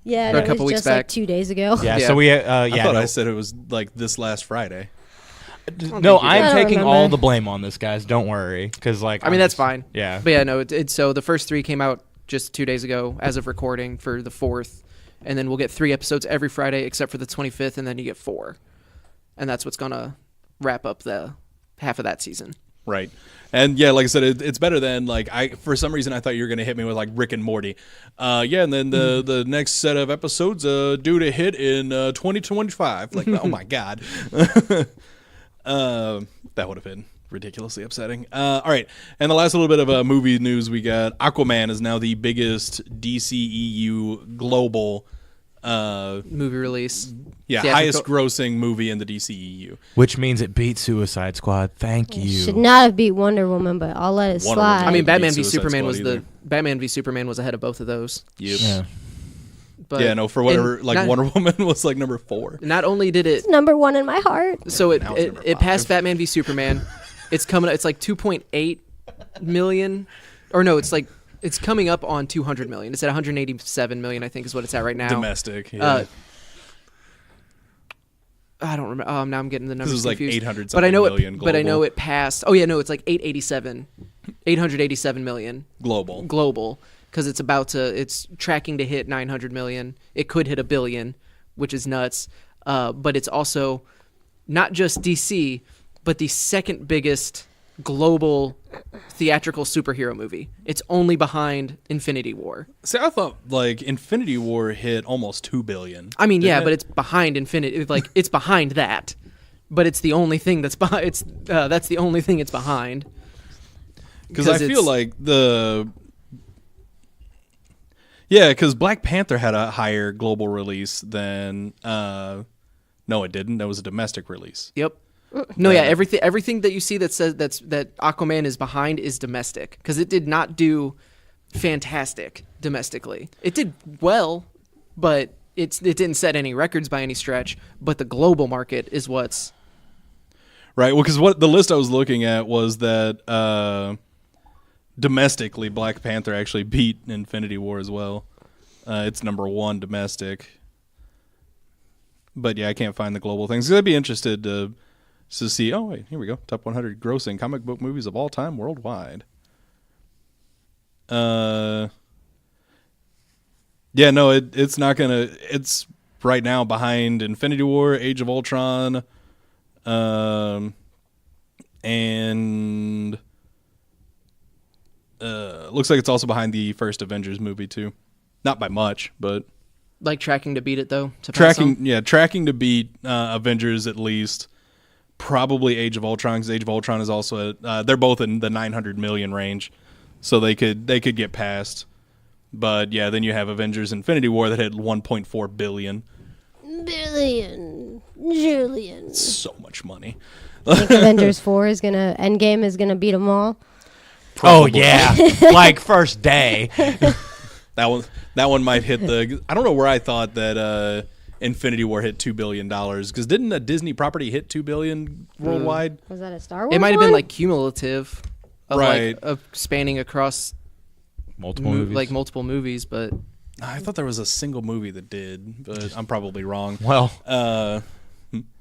Yeah, Or a that couple was weeks just like back. 2 days ago. Yeah, Yeah. so we I thought no, I said it was like this last Friday. no, I I'm don't taking remember. all the blame on this, guys. Don't worry, because like I mean, that's fine. Yeah, But yeah, no. So the first 3 came out just 2 days ago, as of recording for the 4th, and then we'll get 3 episodes every Friday except for the 25th, and then you get 4, and that's what's gonna wrap up the half of that season. Right. And yeah, like I said, it's better than like for some reason I thought you were gonna hit me with like Rick and Morty. Yeah, and then the next set of episodes due to hit in 2025. Like, oh my god. That would have been ridiculously upsetting. All right, and the last little bit of movie news we got: Aquaman is now the biggest DCEU global, Movie release. highest Theatrical- grossing movie in the DCEU. which means it beat Suicide Squad. Thank you. Should not have beat Wonder Woman, but I'll let it Wonder slide. Woman. I mean, beat Batman v Suicide Superman Squad was either. Batman v Superman was ahead of both of those. Yep. Yeah. But Yeah, no, for whatever, and like not, Wonder Woman was like number 4. Not only did it, It's number 1 in my heart. so it Now it's it, number it passed 5. Batman v Superman. It's coming. It's like 2.8 million, or no, it's coming up on 200 million. It's at 187 million, I think, is what it's at right now. Domestic. Yeah. I don't remember. Now I'm getting the numbers this is like confused. 800 but I know million it. global. But I know it passed. Oh yeah, no, it's like 887 million global. global, because it's about to. It's tracking to hit 900 million. It could hit 1 billion, which is nuts. But it's also not just DC, but the second biggest global theatrical superhero movie. It's only behind Infinity War. See, I thought like Infinity War hit almost 2 billion. I mean, yeah, Didn't but it? it's behind Infinity. Like it's behind that, but it's the only thing that's behind. It's that's the only thing it's behind. Because I feel like because Black Panther had a higher global release than no, it didn't. That was a domestic release. Yep. No, yeah, everything that you see that says that Aquaman is behind is domestic, because it did not do fantastic domestically. It did well, but it didn't set any records by any stretch. But the global market is what's Right. Well, because what the list I was looking at was that domestically, Black Panther actually beat Infinity War as well. It's number 1 domestic. But yeah, I can't find the global things. I'd be interested to see. Oh wait, here we go. Top 100 grossing comic book movies of all time worldwide. Yeah, no, it's not gonna. It's right now behind Infinity War, Age of Ultron, and looks like it's also behind the first Avengers movie too. Not by much, but like tracking to beat it though. To pass on. tracking to beat Avengers at least. Probably Age of Ultron, because Age of Ultron is also they're both in the 900 million range, so they could get past. But yeah, then you have Avengers: Infinity War that hit 1.4 billion. Julian. So much money. I think Avengers 4 is gonna Endgame is gonna beat them all. Oh yeah, like first day. That one might hit the. I don't know where I thought that Infinity War hit $2 billion, because didn't a Disney property hit $2 billion worldwide? Was that a Star Wars? It might have been one? like cumulative, of Right. Like, of spanning across Multiple movies. like multiple movies, but I thought there was a single movie that did, but I'm probably wrong. well, Uh,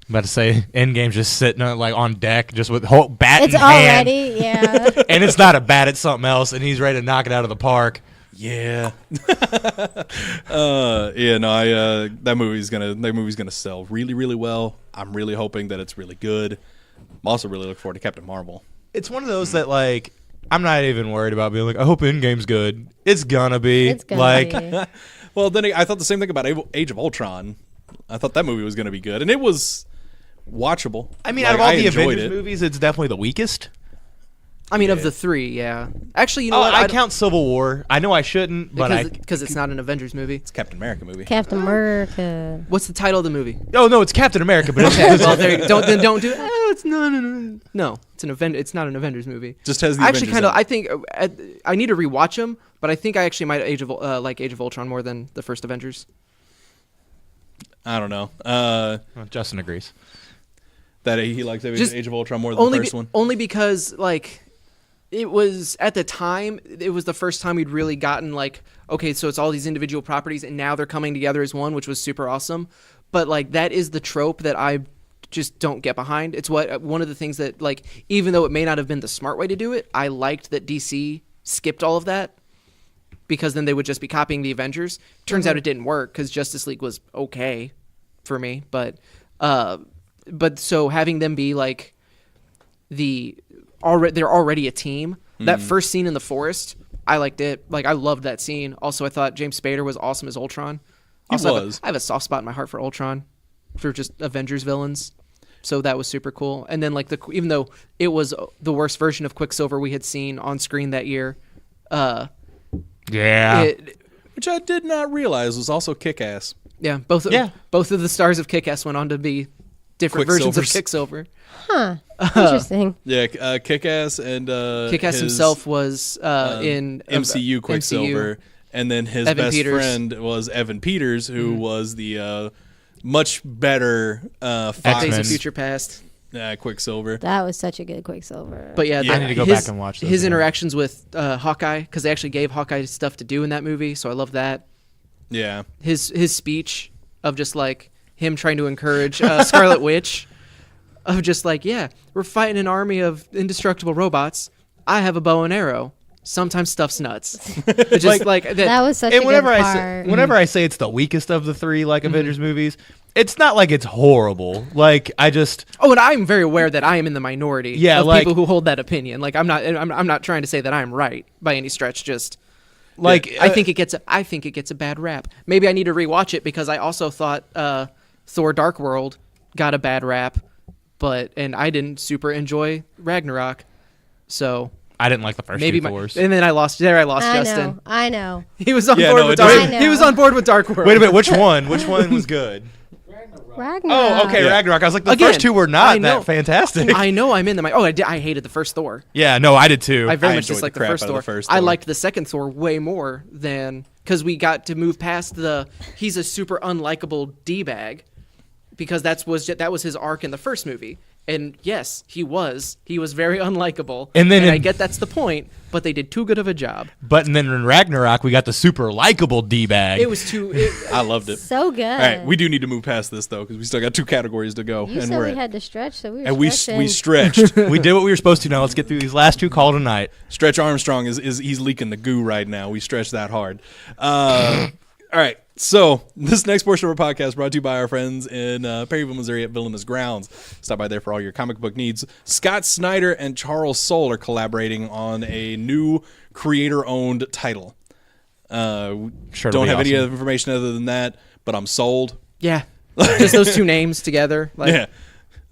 about to say Endgame's just sitting like on deck, just with whole bat It's in hand, already, yeah. and it's not a bat, it's something else, and he's ready to knock it out of the park. yeah. Yeah, no, that movie's gonna sell really, really well. I'm really hoping that it's really good. I'm also really looking forward to Captain Marvel. It's one of those that like I'm not even worried about being like, I hope Endgame's good. It's gonna be. It's gonna like, be. Well, then I thought the same thing about Age of Ultron. I thought that movie was gonna be good, and it was watchable. I mean, Like, out of all I the enjoyed Avengers it. movies, it's definitely the weakest. I mean, of Yeah. the three, yeah. Actually, you know Oh, what? I count Civil War. I know I shouldn't, but because it's not an Avengers movie. It's a Captain America movie. Captain America. What's the title of the movie? Oh no, it's Captain America. But Okay, well, don't do. Oh, it's no. It's an event. It's not an Avengers movie. Just has the I actually Avengers in it. I think I need to rewatch them, but I think I actually might like Age of Ultron more than the first Avengers. I don't know. Well, Justin agrees. That he likes Just Age of Ultron more than the first one. Only because like it was at the time it was the first time we'd really gotten like, okay, so it's all these individual properties and now they're coming together as one, which was super awesome. But like that is the trope that I just don't get behind. It's one of the things that, like, even though it may not have been the smart way to do it, I liked that DC skipped all of that, because then they would just be copying the Avengers. Turns out it didn't work because Justice League was okay for me, but so having them be like they're already a team. That first scene in the forest, I liked it. Like, I loved that scene. Also, I thought James Spader was awesome as Ultron. Also, I have a soft spot in my heart for Ultron, for just Avengers villains. So that was super cool. And then, like, even though it was the worst version of Quicksilver we had seen on screen that year, Yeah. Which I did not realize was also Kick-Ass. yeah, both of the stars of Kick-Ass went on to be different versions of Quicksilver. Huh. Interesting. Yeah, Kick-Ass and Kick-Ass himself was in MCU Quicksilver, and then his Evan best Peters. friend was Evan Peters, who was the much better Days X-Men. of Future Past. Quicksilver. That was such a good Quicksilver. But yeah, Yeah. I need to go back and watch those his again. interactions with Hawkeye, because they actually gave Hawkeye stuff to do in that movie, so I love that. Yeah. His speech of just like him trying to encourage Scarlet Witch, of just like, yeah, we're fighting an army of indestructible robots. I have a bow and arrow. Sometimes stuff's nuts. It's just like that. that was such And a whenever good I part. say, whenever I say it's the weakest of the three like Avengers movies, it's not like it's horrible. Like, I just Oh, and I'm very aware that I am in the minority Yeah, of like- people who hold that opinion. Like, I'm not trying to say that I'm right by any stretch. Just like I think it gets a bad rap. Maybe I need to rewatch it, because I also thought Thor: Dark World got a bad rap, and I didn't super enjoy Ragnarok. So I didn't like the first maybe two Thors. and then I lost Justin. I know. He was on Yeah, board no, with it Dark. doesn't- He was on board with Dark World. Wait a minute, which one? Which one was good? Ragnarok. Oh, okay, Yeah. Ragnarok. I was like, the Again, first two were I not know. that fantastic. I know I'm in the I hated the first Thor. Yeah, no, I did too. I very I much enjoyed disliked the the crap first out of Thor. the first I Thor. liked the second Thor way more than, because we got to move past he's a super unlikable d-bag, because that was his arc in the first movie. And yes, he was very unlikable. And then I get that's the point, but they did too good of a job. But and then in Ragnarok, we got the super likable D-bag. It was too. I loved it. So good. All right, we do need to move past this, though, because we still got 2 categories to go. You and said we're we at- had to stretch, so we were and we stretching. stretched. we did what we were supposed to. Now let's get through these last 2 call tonight. Stretch Armstrong is he's leaking the goo right now. We stretched that hard. All right. So this next portion of our podcast brought to you by our friends in Perryville, Missouri at Villainous Grounds. Stop by there for all your comic book needs. Scott Snyder and Charles Soule are collaborating on a new creator-owned title. Sure, Don't have any awesome. other information other than that, but I'm sold. yeah, just those two names together. Like, Yeah.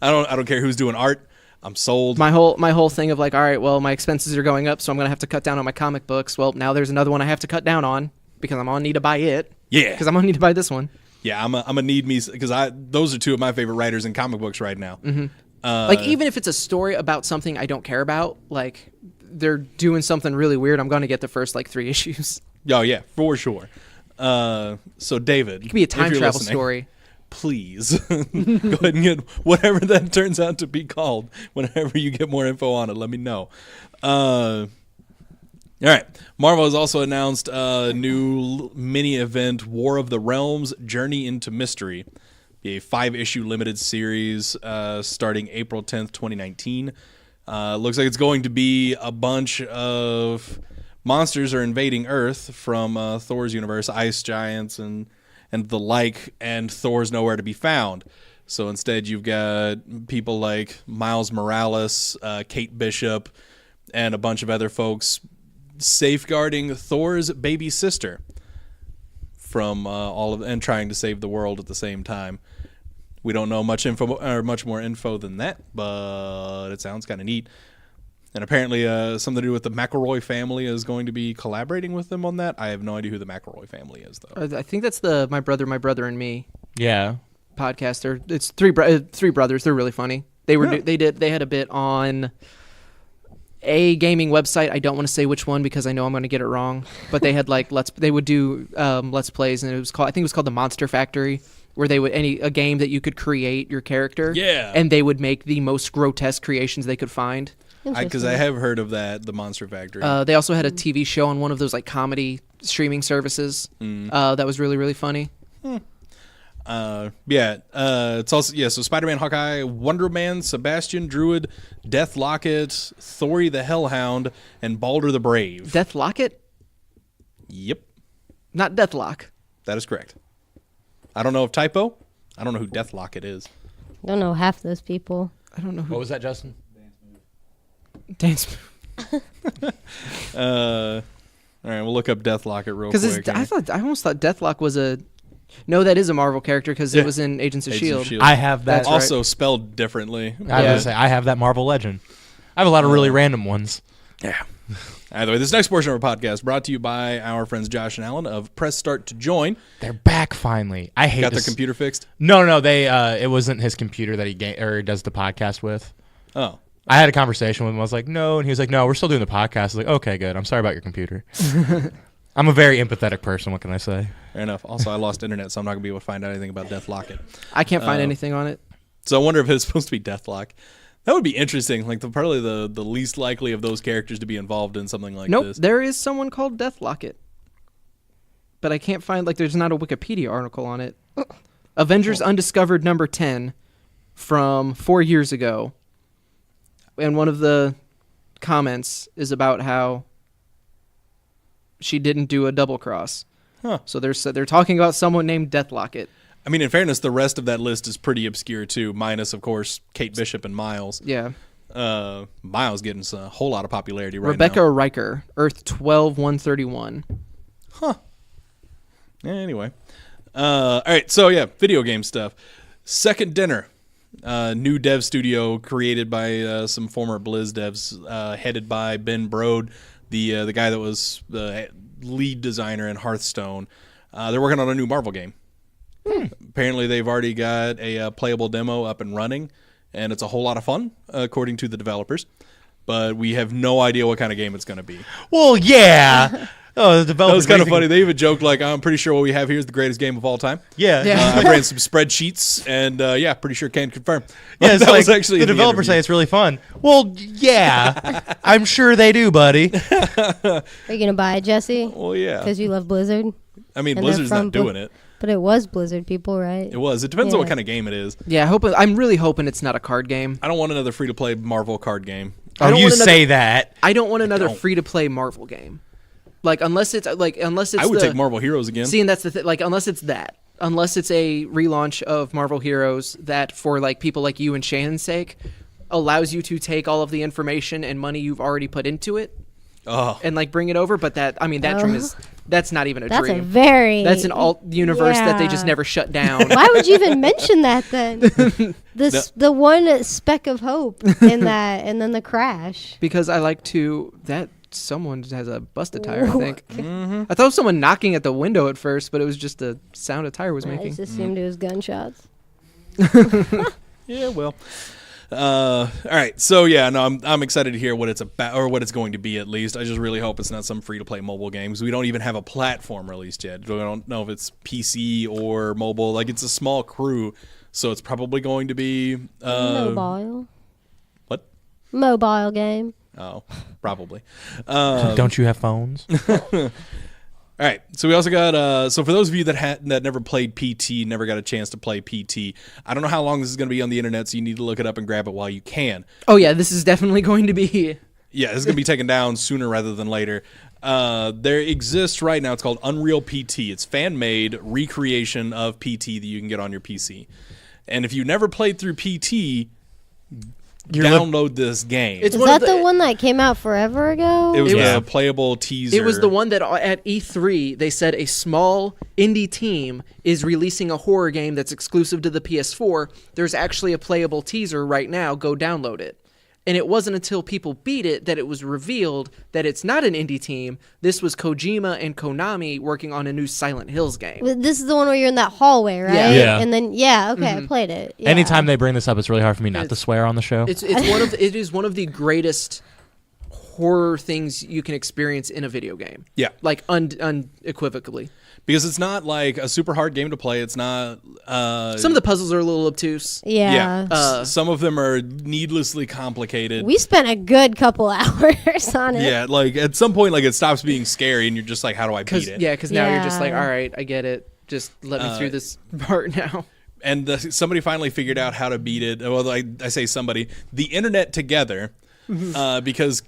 I don't care who's doing art. I'm sold. My whole thing of like, all right, well, my expenses are going up, so I'm gonna have to cut down on my comic books. Well, now there's another one I have to cut down on, because I'm gonna need to buy it. Yeah. Because I'm gonna need to buy this one. Yeah, I'm a need me, because those are 2 of my favorite writers in comic books right now. Mm-hmm. Like, even if it's a story about something I don't care about, like they're doing something really weird, I'm gonna get the first like 3 issues. Oh yeah, for sure. So David, It could be a time if you're travel listening, story. Please go ahead and get whatever that turns out to be called. Whenever you get more info on it, let me know. All right. Marvel has also announced a new mini event, War of the Realms: Journey into Mystery, a 5-issue limited series starting April 10th, 2019. Looks like it's going to be a bunch of monsters are invading Earth from Thor's universe, ice giants and the like, and Thor's nowhere to be found. So instead, you've got people like Miles Morales, Kate Bishop, and a bunch of other folks safeguarding Thor's baby sister from and trying to save the world at the same time. We don't know much more info than that, but it sounds kind of neat. And apparently something to do with the McElroy family is going to be collaborating with them on that. I have no idea who the McElroy family is, though. I think that's the My Brother and Me Yeah. podcast. It's three brothers. They're really funny. They had a bit on a gaming website. I don't want to say which one because I know I'm going to get it wrong. But they had they would do let's plays, and it was called the Monster Factory, where they would a game that you could create your character. Yeah. And they would make the most grotesque creations they could find. Because I have heard of that, the Monster Factory. They also had a TV show on one of those like comedy streaming services. That was really, really funny. It's also so Spider-Man, Hawkeye, Wonder Man, Sebastian, Druid, Death Locket, Thori the Hellhound, and Baldur the Brave. Death Locket? Yep, Not Deathlock. that is correct. I don't know if typo. I don't know who Death Locket is. I don't know half those people. I don't know who. What was that, Justin? Dance. All right, we'll look up Death Locket real quick. Because I almost thought Deathlock was a. No, that is a Marvel character because it was in Agents of Agents of S.H.I.E.L.D. I have that. That's right. Also spelled differently. I was gonna say I have that Marvel Legend. I have a lot of really random ones. Yeah. Either way, this next portion of our podcast brought to you by our friends Josh and Alan of Press Start to Join. They're back finally. I hate Got their this. computer fixed? No. They it wasn't his computer that he does the podcast with. Oh. I had a conversation with him. I was like, no, and he was like, no, we're still doing the podcast. I was like, okay, good. I'm sorry about your computer. I'm a very empathetic person. What can I say? Fair enough. Also, I lost internet, so I'm not going to be able to find out anything about Death Locket. I can't find anything on it. So I wonder if it's supposed to be Deathlock. That would be interesting. Like probably the least likely of those characters to be involved in something like Nope, this. there is someone called Death Locket. But I can't find, there's not a Wikipedia article on it. Avengers Undiscovered number 10 from 4 years ago. And one of the comments is about how she didn't do a double cross. Huh. So they're talking about someone named Death Locket. I mean, in fairness, the rest of that list is pretty obscure too, minus, of course, Kate Bishop and Miles. Yeah. Miles getting a whole lot of popularity right Rebecca now. Riker, Earth 12131. Huh. Anyway. All right, so yeah, video game stuff. Second Dinner. New dev studio created by some former Blizz devs, headed by Ben Brode, the guy that was the lead designer in Hearthstone. They're working on a new Marvel game. Apparently, they've already got a playable demo up and running, and it's a whole lot of fun, according to the developers. But we have no idea what kind of game it's going to be. Well, yeah. Oh, the developers. That was kind of funny. They even joked, like, I'm pretty sure what we have here is the greatest game of all time. Yeah. I ran some spreadsheets, and yeah, pretty sure can confirm. Yeah, it's that like was actually the developers say it's really fun. Well, yeah, I'm sure they do, buddy. Are you gonna buy it, Jesse? Well, yeah. Because you love Blizzard. I mean, And Blizzard's they're not from doing it. But it was Blizzard people, right? It was. It depends on what Yeah. kind of game it is. Yeah, I'm really hoping it's not a card game. I don't want another free-to-play Marvel card game. Oh, don't you want another- say that. I don't want another don't. free-to-play Marvel game. Unless it's I would take Marvel Heroes again. See, and that's the thing. Unless it's a relaunch of Marvel Heroes that, for people like you and Shannon's sake, allows you to take all of the information and money you've already put into it and bring it over. But that dream that's not even a That's dream. That's an alt universe that they just Yeah. never shut down. Why would you even mention that then? The one speck of hope in that, and then the crash. Because I like to someone has a busted tire, I think. I thought it was someone knocking at the window at first, but it was just the sound a tire was I making. just assumed it was gunshots. Yeah, well. All right, so yeah, no, I'm excited to hear what it's about, or what it's going to be at least. I just really hope it's not some free-to-play mobile game, because we don't even have a platform released yet. We don't know if it's PC or mobile. It's a small crew, so it's probably going to be Mobile. What? Mobile game. Oh, probably. Don't you have phones? All right, so we also got, so for those of you that never played PT, never got a chance to play PT, I don't know how long this is going to be on the internet, so you need to look it up and grab it while you can. Oh yeah, this is definitely going to be. Yeah, this is going to be taken down sooner rather than later. There exists right now, it's called Unreal PT. It's fan-made recreation of PT that you can get on your PC. And if you never played through PT, download this game. It's Is one that of the one that came out forever ago? It was Yeah. a playable teaser. It was the one that at E3 they said a small indie team is releasing a horror game that's exclusive to the PS4. There's actually a playable teaser right now. Go download it. And it wasn't until people beat it that it was revealed that it's not an indie team. This was Kojima and Konami working on a new Silent Hills game. This is the one where you're in that hallway, right? Yeah. Yeah. And then I played it. Yeah. Anytime they bring this up, it's really hard for me not to swear on the show. It is one of the greatest horror things you can experience in a video game. Yeah. Like unequivocally. Because it's not like a super hard game to play. It's not. Some of the puzzles are a little obtuse. Yeah. Some of them are needlessly complicated. We spent a good couple hours on it. Yeah, like at some point, like it stops being scary, and you're just like, "How do I beat it?" Yeah, because now you're just like, Yeah. all right, I get it. Just let me through this part now. And somebody finally figured out how to beat it. Well, I say somebody, the internet together, because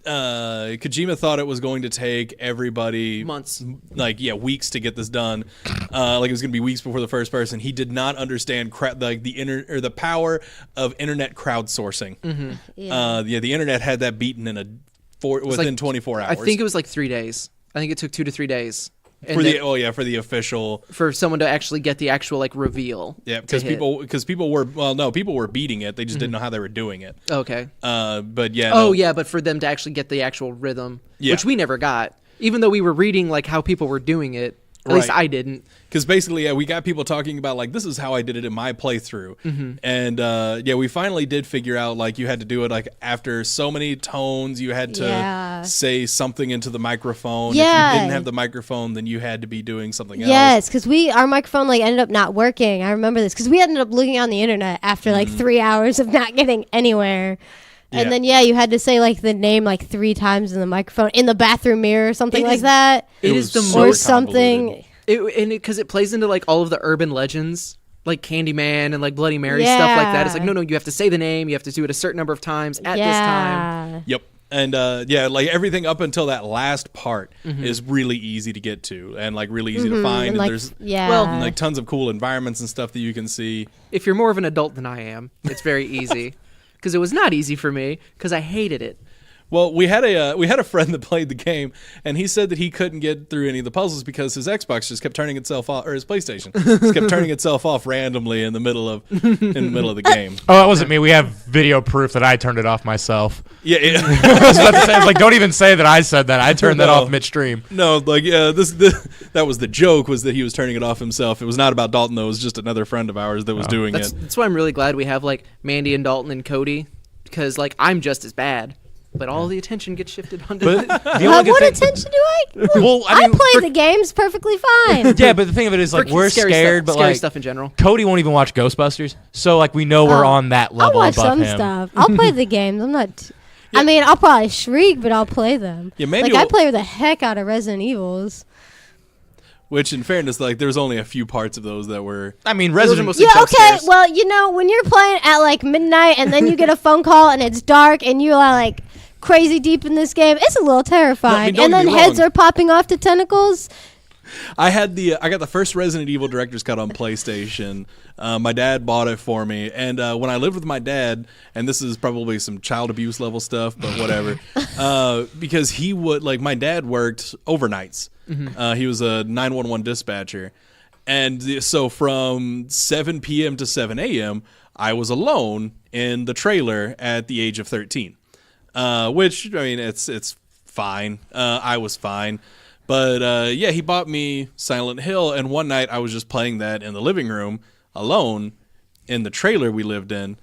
Kojima thought it was going to take everybody Months. weeks to get this done. Like it was going to be weeks before the first person. He did not understand the power of internet crowdsourcing. The internet had that beaten within 24 hours. I think it was like 3 days. I think it took 2 to 3 days. And for the official, for someone to actually get the actual like reveal. Yeah, because people were beating it. They just didn't know how they were doing it. Okay. But yeah. But for them to actually get the actual rhythm, Yeah. which we never got, even though we were reading like how people were doing it. At least I didn't. Because basically, we got people talking about like this is how I did it in my playthrough, and we finally did figure out like you had to do it like after so many tones, you had to say something into the microphone. Yeah. If you didn't have the microphone, then you had to be doing something else. Yes, because our microphone like ended up not working. I remember this because we ended up looking on the internet after like 3 hours of not getting anywhere. And then you had to say like the name like 3 times in the microphone in the bathroom mirror or something like that. It is the so most something. Because it plays into like all of the urban legends, like Candyman and like Bloody Mary stuff like that. It's like no, you have to say the name, you have to do it a certain number of times at this time. Yep. And like everything up until that last part is really easy to get to and like really easy to find. And like, there's like tons of cool environments and stuff that you can see. If you're more of an adult than I am, it's very easy. Because it was not easy for me because I hated it. Well, we had a friend that played the game, and he said that he couldn't get through any of the puzzles because his Xbox just kept turning itself off, or his PlayStation just kept turning itself off randomly in the middle of the game. Oh, that wasn't me. We have video proof that I turned it off myself. Yeah, I was about to say, I was like, don't even say that I said that. I turned that off midstream. No, like that was the joke, was that he was turning it off himself. It was not about Dalton though. It was just another friend of ours that was doing it. That's why I'm really glad we have like Mandy and Dalton and Cody, because like I'm just as bad. But all the attention gets shifted onto But what attention do I? Well, I mean, play the games perfectly fine. Yeah, but the thing of it is, like, we're scared, but scary like stuff in general. Cody won't even watch Ghostbusters, so like we know we're on that I'll level watch above some him. stuff. I'll play the games. I'm not. I mean, I'll probably shriek, but I'll play them. Yeah, Mandy I play the heck out of Resident Evils. Which, in fairness, like there's only a few parts of those that were. I mean, Resident mostly Yeah, jump okay. scares. Well, when you're playing at like midnight and then you get a phone call and it's dark and you're like crazy deep in this game, it's a little terrifying. don't And then get me heads wrong. are popping off to tentacles. I got the first Resident Evil Director's Cut on PlayStation. My dad bought it for me, and when I lived with my dad, and this is probably some child abuse level stuff, but whatever, because he would my dad worked overnights. He was a 911 dispatcher, and so from 7 p.m. to 7 a.m. I was alone in the trailer at the age of 13, which I mean it's fine. I was fine. But he bought me Silent Hill, and one night I was just playing that in the living room alone in the trailer we lived in.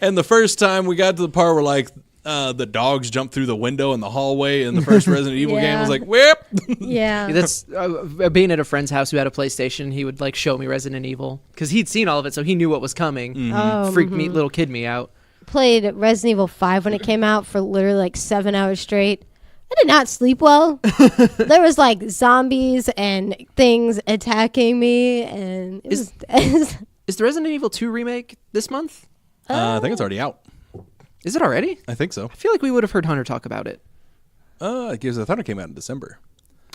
And the first time we got to the part where the dogs jumped through the window in the hallway in the first Resident Evil game, I was like, whip! Yeah. That's being at a friend's house who had a PlayStation. He would show me Resident Evil because he'd seen all of it, so he knew what was coming. Freaked me, little kid me out. Played Resident Evil 5 when it came out for literally 7 hours straight. I did not sleep well. There was zombies and things attacking me, and it was. Is the Resident Evil 2 remake this month? I think it's already out. Is it already? I think so. I feel like we would have heard Hunter talk about it. I thought it came out in December.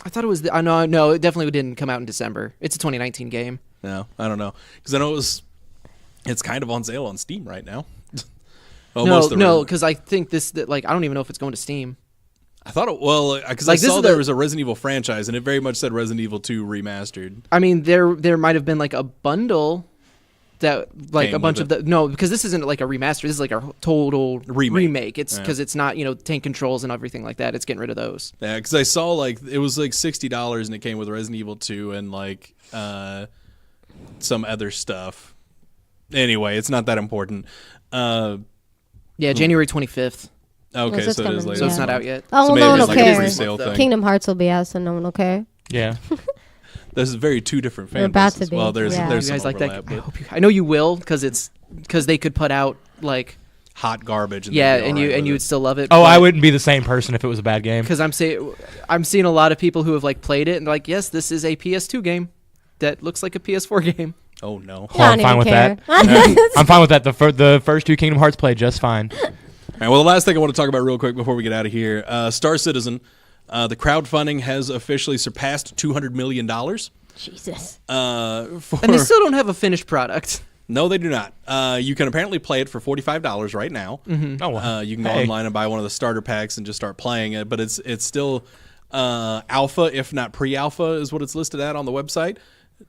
I thought it was. No, it definitely didn't come out in December. It's a 2019 game. No, I don't know, because I know it's kind of on sale on Steam right now. No, because I think I don't even know if it's going to Steam. I thought because I saw there was a Resident Evil franchise, and it very much said Resident Evil 2 remastered. I mean, there might have been a bundle that like Came a bunch with of the because this isn't like a remaster. This is like a total remake. It's because it's not tank controls and everything like that. It's getting rid of those. Yeah, because I saw like it was like $60 and it came with Resident Evil 2 and like some other stuff. Anyway, it's not that important. Yeah, January 25th. Okay, it's so it is coming, later. So it's Yeah. not out yet. Oh, So well, maybe no one it's will like a care. pre-sale thing. Kingdom Hearts will be out, so no one will care. Yeah. This is very two different fan They're about bases. to be, Well, there's yeah. there's You guys some like that? overlap, but I know you will because they could put out like hot garbage. And yeah, they'd be and all you right and you with would still love it. Oh, I wouldn't be the same person if it was a bad game. because I'm seeing a lot of people who have like played it and they're like, yes, this is a PS2 game that looks like a PS4 game. it. Oh no. Oh, I'm I fine don't with even that. I'm fine with that. The first two Kingdom Hearts played just fine. All right, well, the last thing I want to talk about real quick before we get out of here, Star Citizen, the crowdfunding has officially surpassed $200 million. Jesus. For And they still don't have a finished product. no, they do not. You can apparently play it for $45 right now. Oh, wow. You can go Hey. online and buy one of the starter packs and just start playing it, but it's still alpha, if not pre-alpha, is what it's listed at on the website.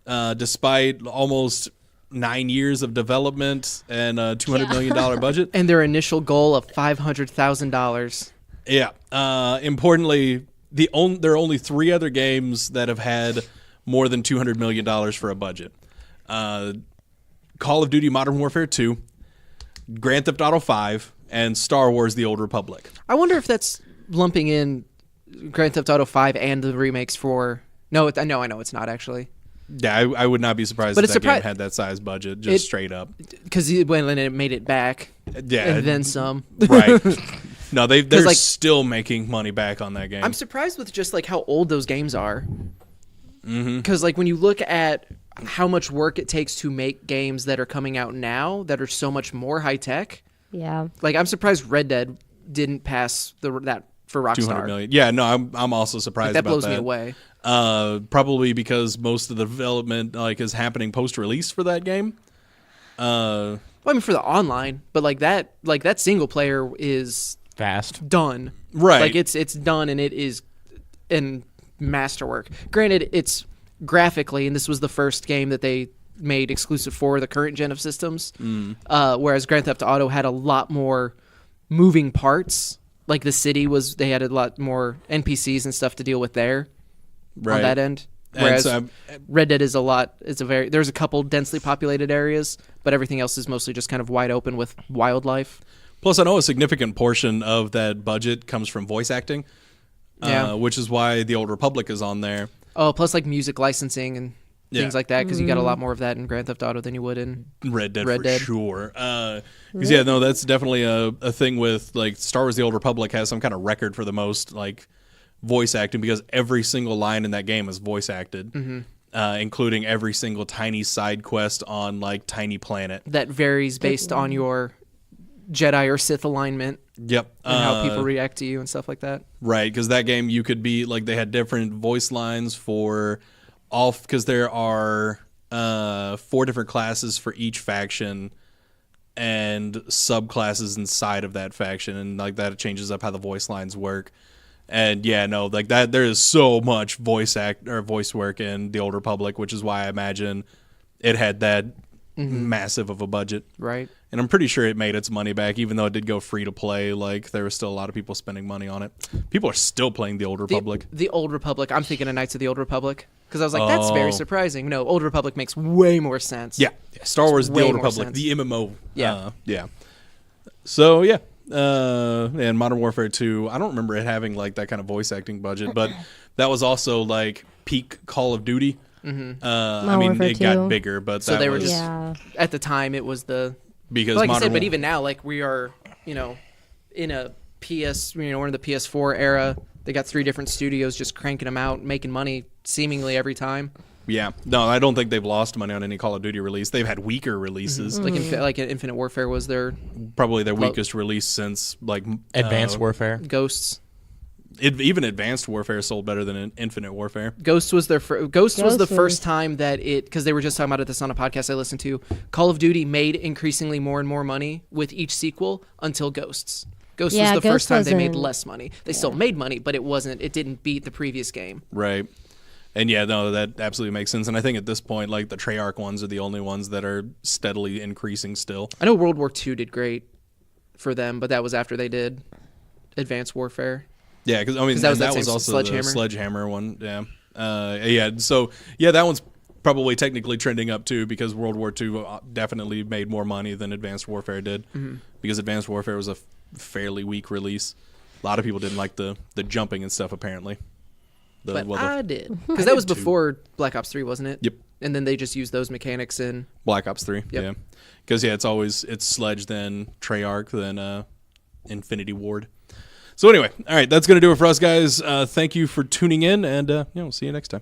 Despite almost 9 years of development and a $200 million budget. And their initial goal of $500,000. Yeah. Importantly, there are only 3 other games that have had more than $200 million for a budget. Call of Duty Modern Warfare 2, Grand Theft Auto 5, and Star Wars The Old Republic. I wonder if that's lumping in Grand Theft Auto 5 and the remakes for. No, I know it's not actually. Yeah, I would not be surprised But if it's that game had that size budget, just straight up. Because when it made it back, Yeah. and then some. Right. No, they're like- still making money back on that game. I'm surprised with just like how old those games are. Because like when you look at how much work it takes to make games that are coming out now that are so much more high tech, Yeah. like I'm surprised Red Dead didn't pass that for Rockstar. 200 million. Yeah, no, I'm also surprised That about blows that. me away. Probably because most of the development is happening post-release for that game. Well, I mean for the online, but like that single player is Fast. done. Right. Like it's done and it is in masterwork. Granted, it's graphically, and this was the first game that they made exclusive for the current gen of systems. Whereas Grand Theft Auto had a lot more moving parts. Like the city they had a lot more NPCs and stuff to deal with there Right. on that end. And Whereas so Red Dead is there's a couple densely populated areas, but everything else is mostly just kind of wide open with wildlife. Plus, I know a significant portion of that budget comes from voice acting, Yeah. which is why The Old Republic is on there. Oh, plus like music licensing and Yeah. things like that, because you got a lot more of that in Grand Theft Auto than you would in. Red Dead Red for Dead. sure. 'Cause yeah, no, that's definitely a thing with like Star Wars: The Old Republic has some kind of record for the most like voice acting because every single line in that game is voice acted, including every single tiny side quest on like Tiny Planet. That varies based on your Jedi or Sith alignment Yep. and how people react to you and stuff like that. Right, because that game you could be like they had different voice lines for all because there are 4 different classes for each faction and subclasses inside of that faction, and like that changes up how the voice lines work. And yeah, no, like that there is so much voice work in the Old Republic, which is why I imagine it had that massive of a budget. Right. And I'm pretty sure it made its money back, even though it did go free to play. Like there was still a lot of people spending money on it. People are still playing the Old Republic. The Old Republic. I'm thinking of Knights of the Old Republic because I was like, that's very surprising. No, Old Republic makes way more sense. Yeah, Star Wars: The way Old more Republic, sense. the MMO. Yeah. Yeah. So yeah, and Modern Warfare 2. I don't remember it having like that kind of voice acting budget, but that was also like peak Call of Duty. I mean, Warfare it got 2. bigger, but So that they were was just- Yeah. At the time, it was the. because Like I Modern said, but War- even now, like we are, in a PS, we're in the PS4 era. They got 3 different studios just cranking them out, making money seemingly every time. yeah, no, I don't think they've lost money on any Call of Duty release. They've had weaker releases, Like Infinite Warfare was their probably their weakest release since like Advanced Warfare. Ghosts. Even Advanced Warfare sold better than Infinite Warfare. Ghost was their Ghost was the Ghost first was- time that because they were just talking about this on a podcast I listened to. Call of Duty made increasingly more and more money with each sequel until Ghosts. Ghost Yeah, was the first Ghost time they made wasn't- less money. They still made money, but it didn't beat the previous game. Right. And yeah, no, that absolutely makes sense. And I think at this point, like the Treyarch ones are the only ones that are steadily increasing still. I know World War II did great for them, but that was after they did Advanced Warfare. Yeah, because I mean, that was also Sledgehammer. the Sledgehammer one. Yeah, yeah. So yeah, that one's probably technically trending up too, because World War II definitely made more money than Advanced Warfare did, because Advanced Warfare was a fairly weak release. A lot of people didn't like the jumping and stuff apparently. I did, because that was too. before Black Ops 3, wasn't it? Yep. And then they just used those mechanics in Black Ops 3. Yep. Yeah, because it's Sledge, then Treyarch, then Infinity Ward. So anyway, all right, that's gonna do it for us, guys. Thank you for tuning in, and we'll see you next time.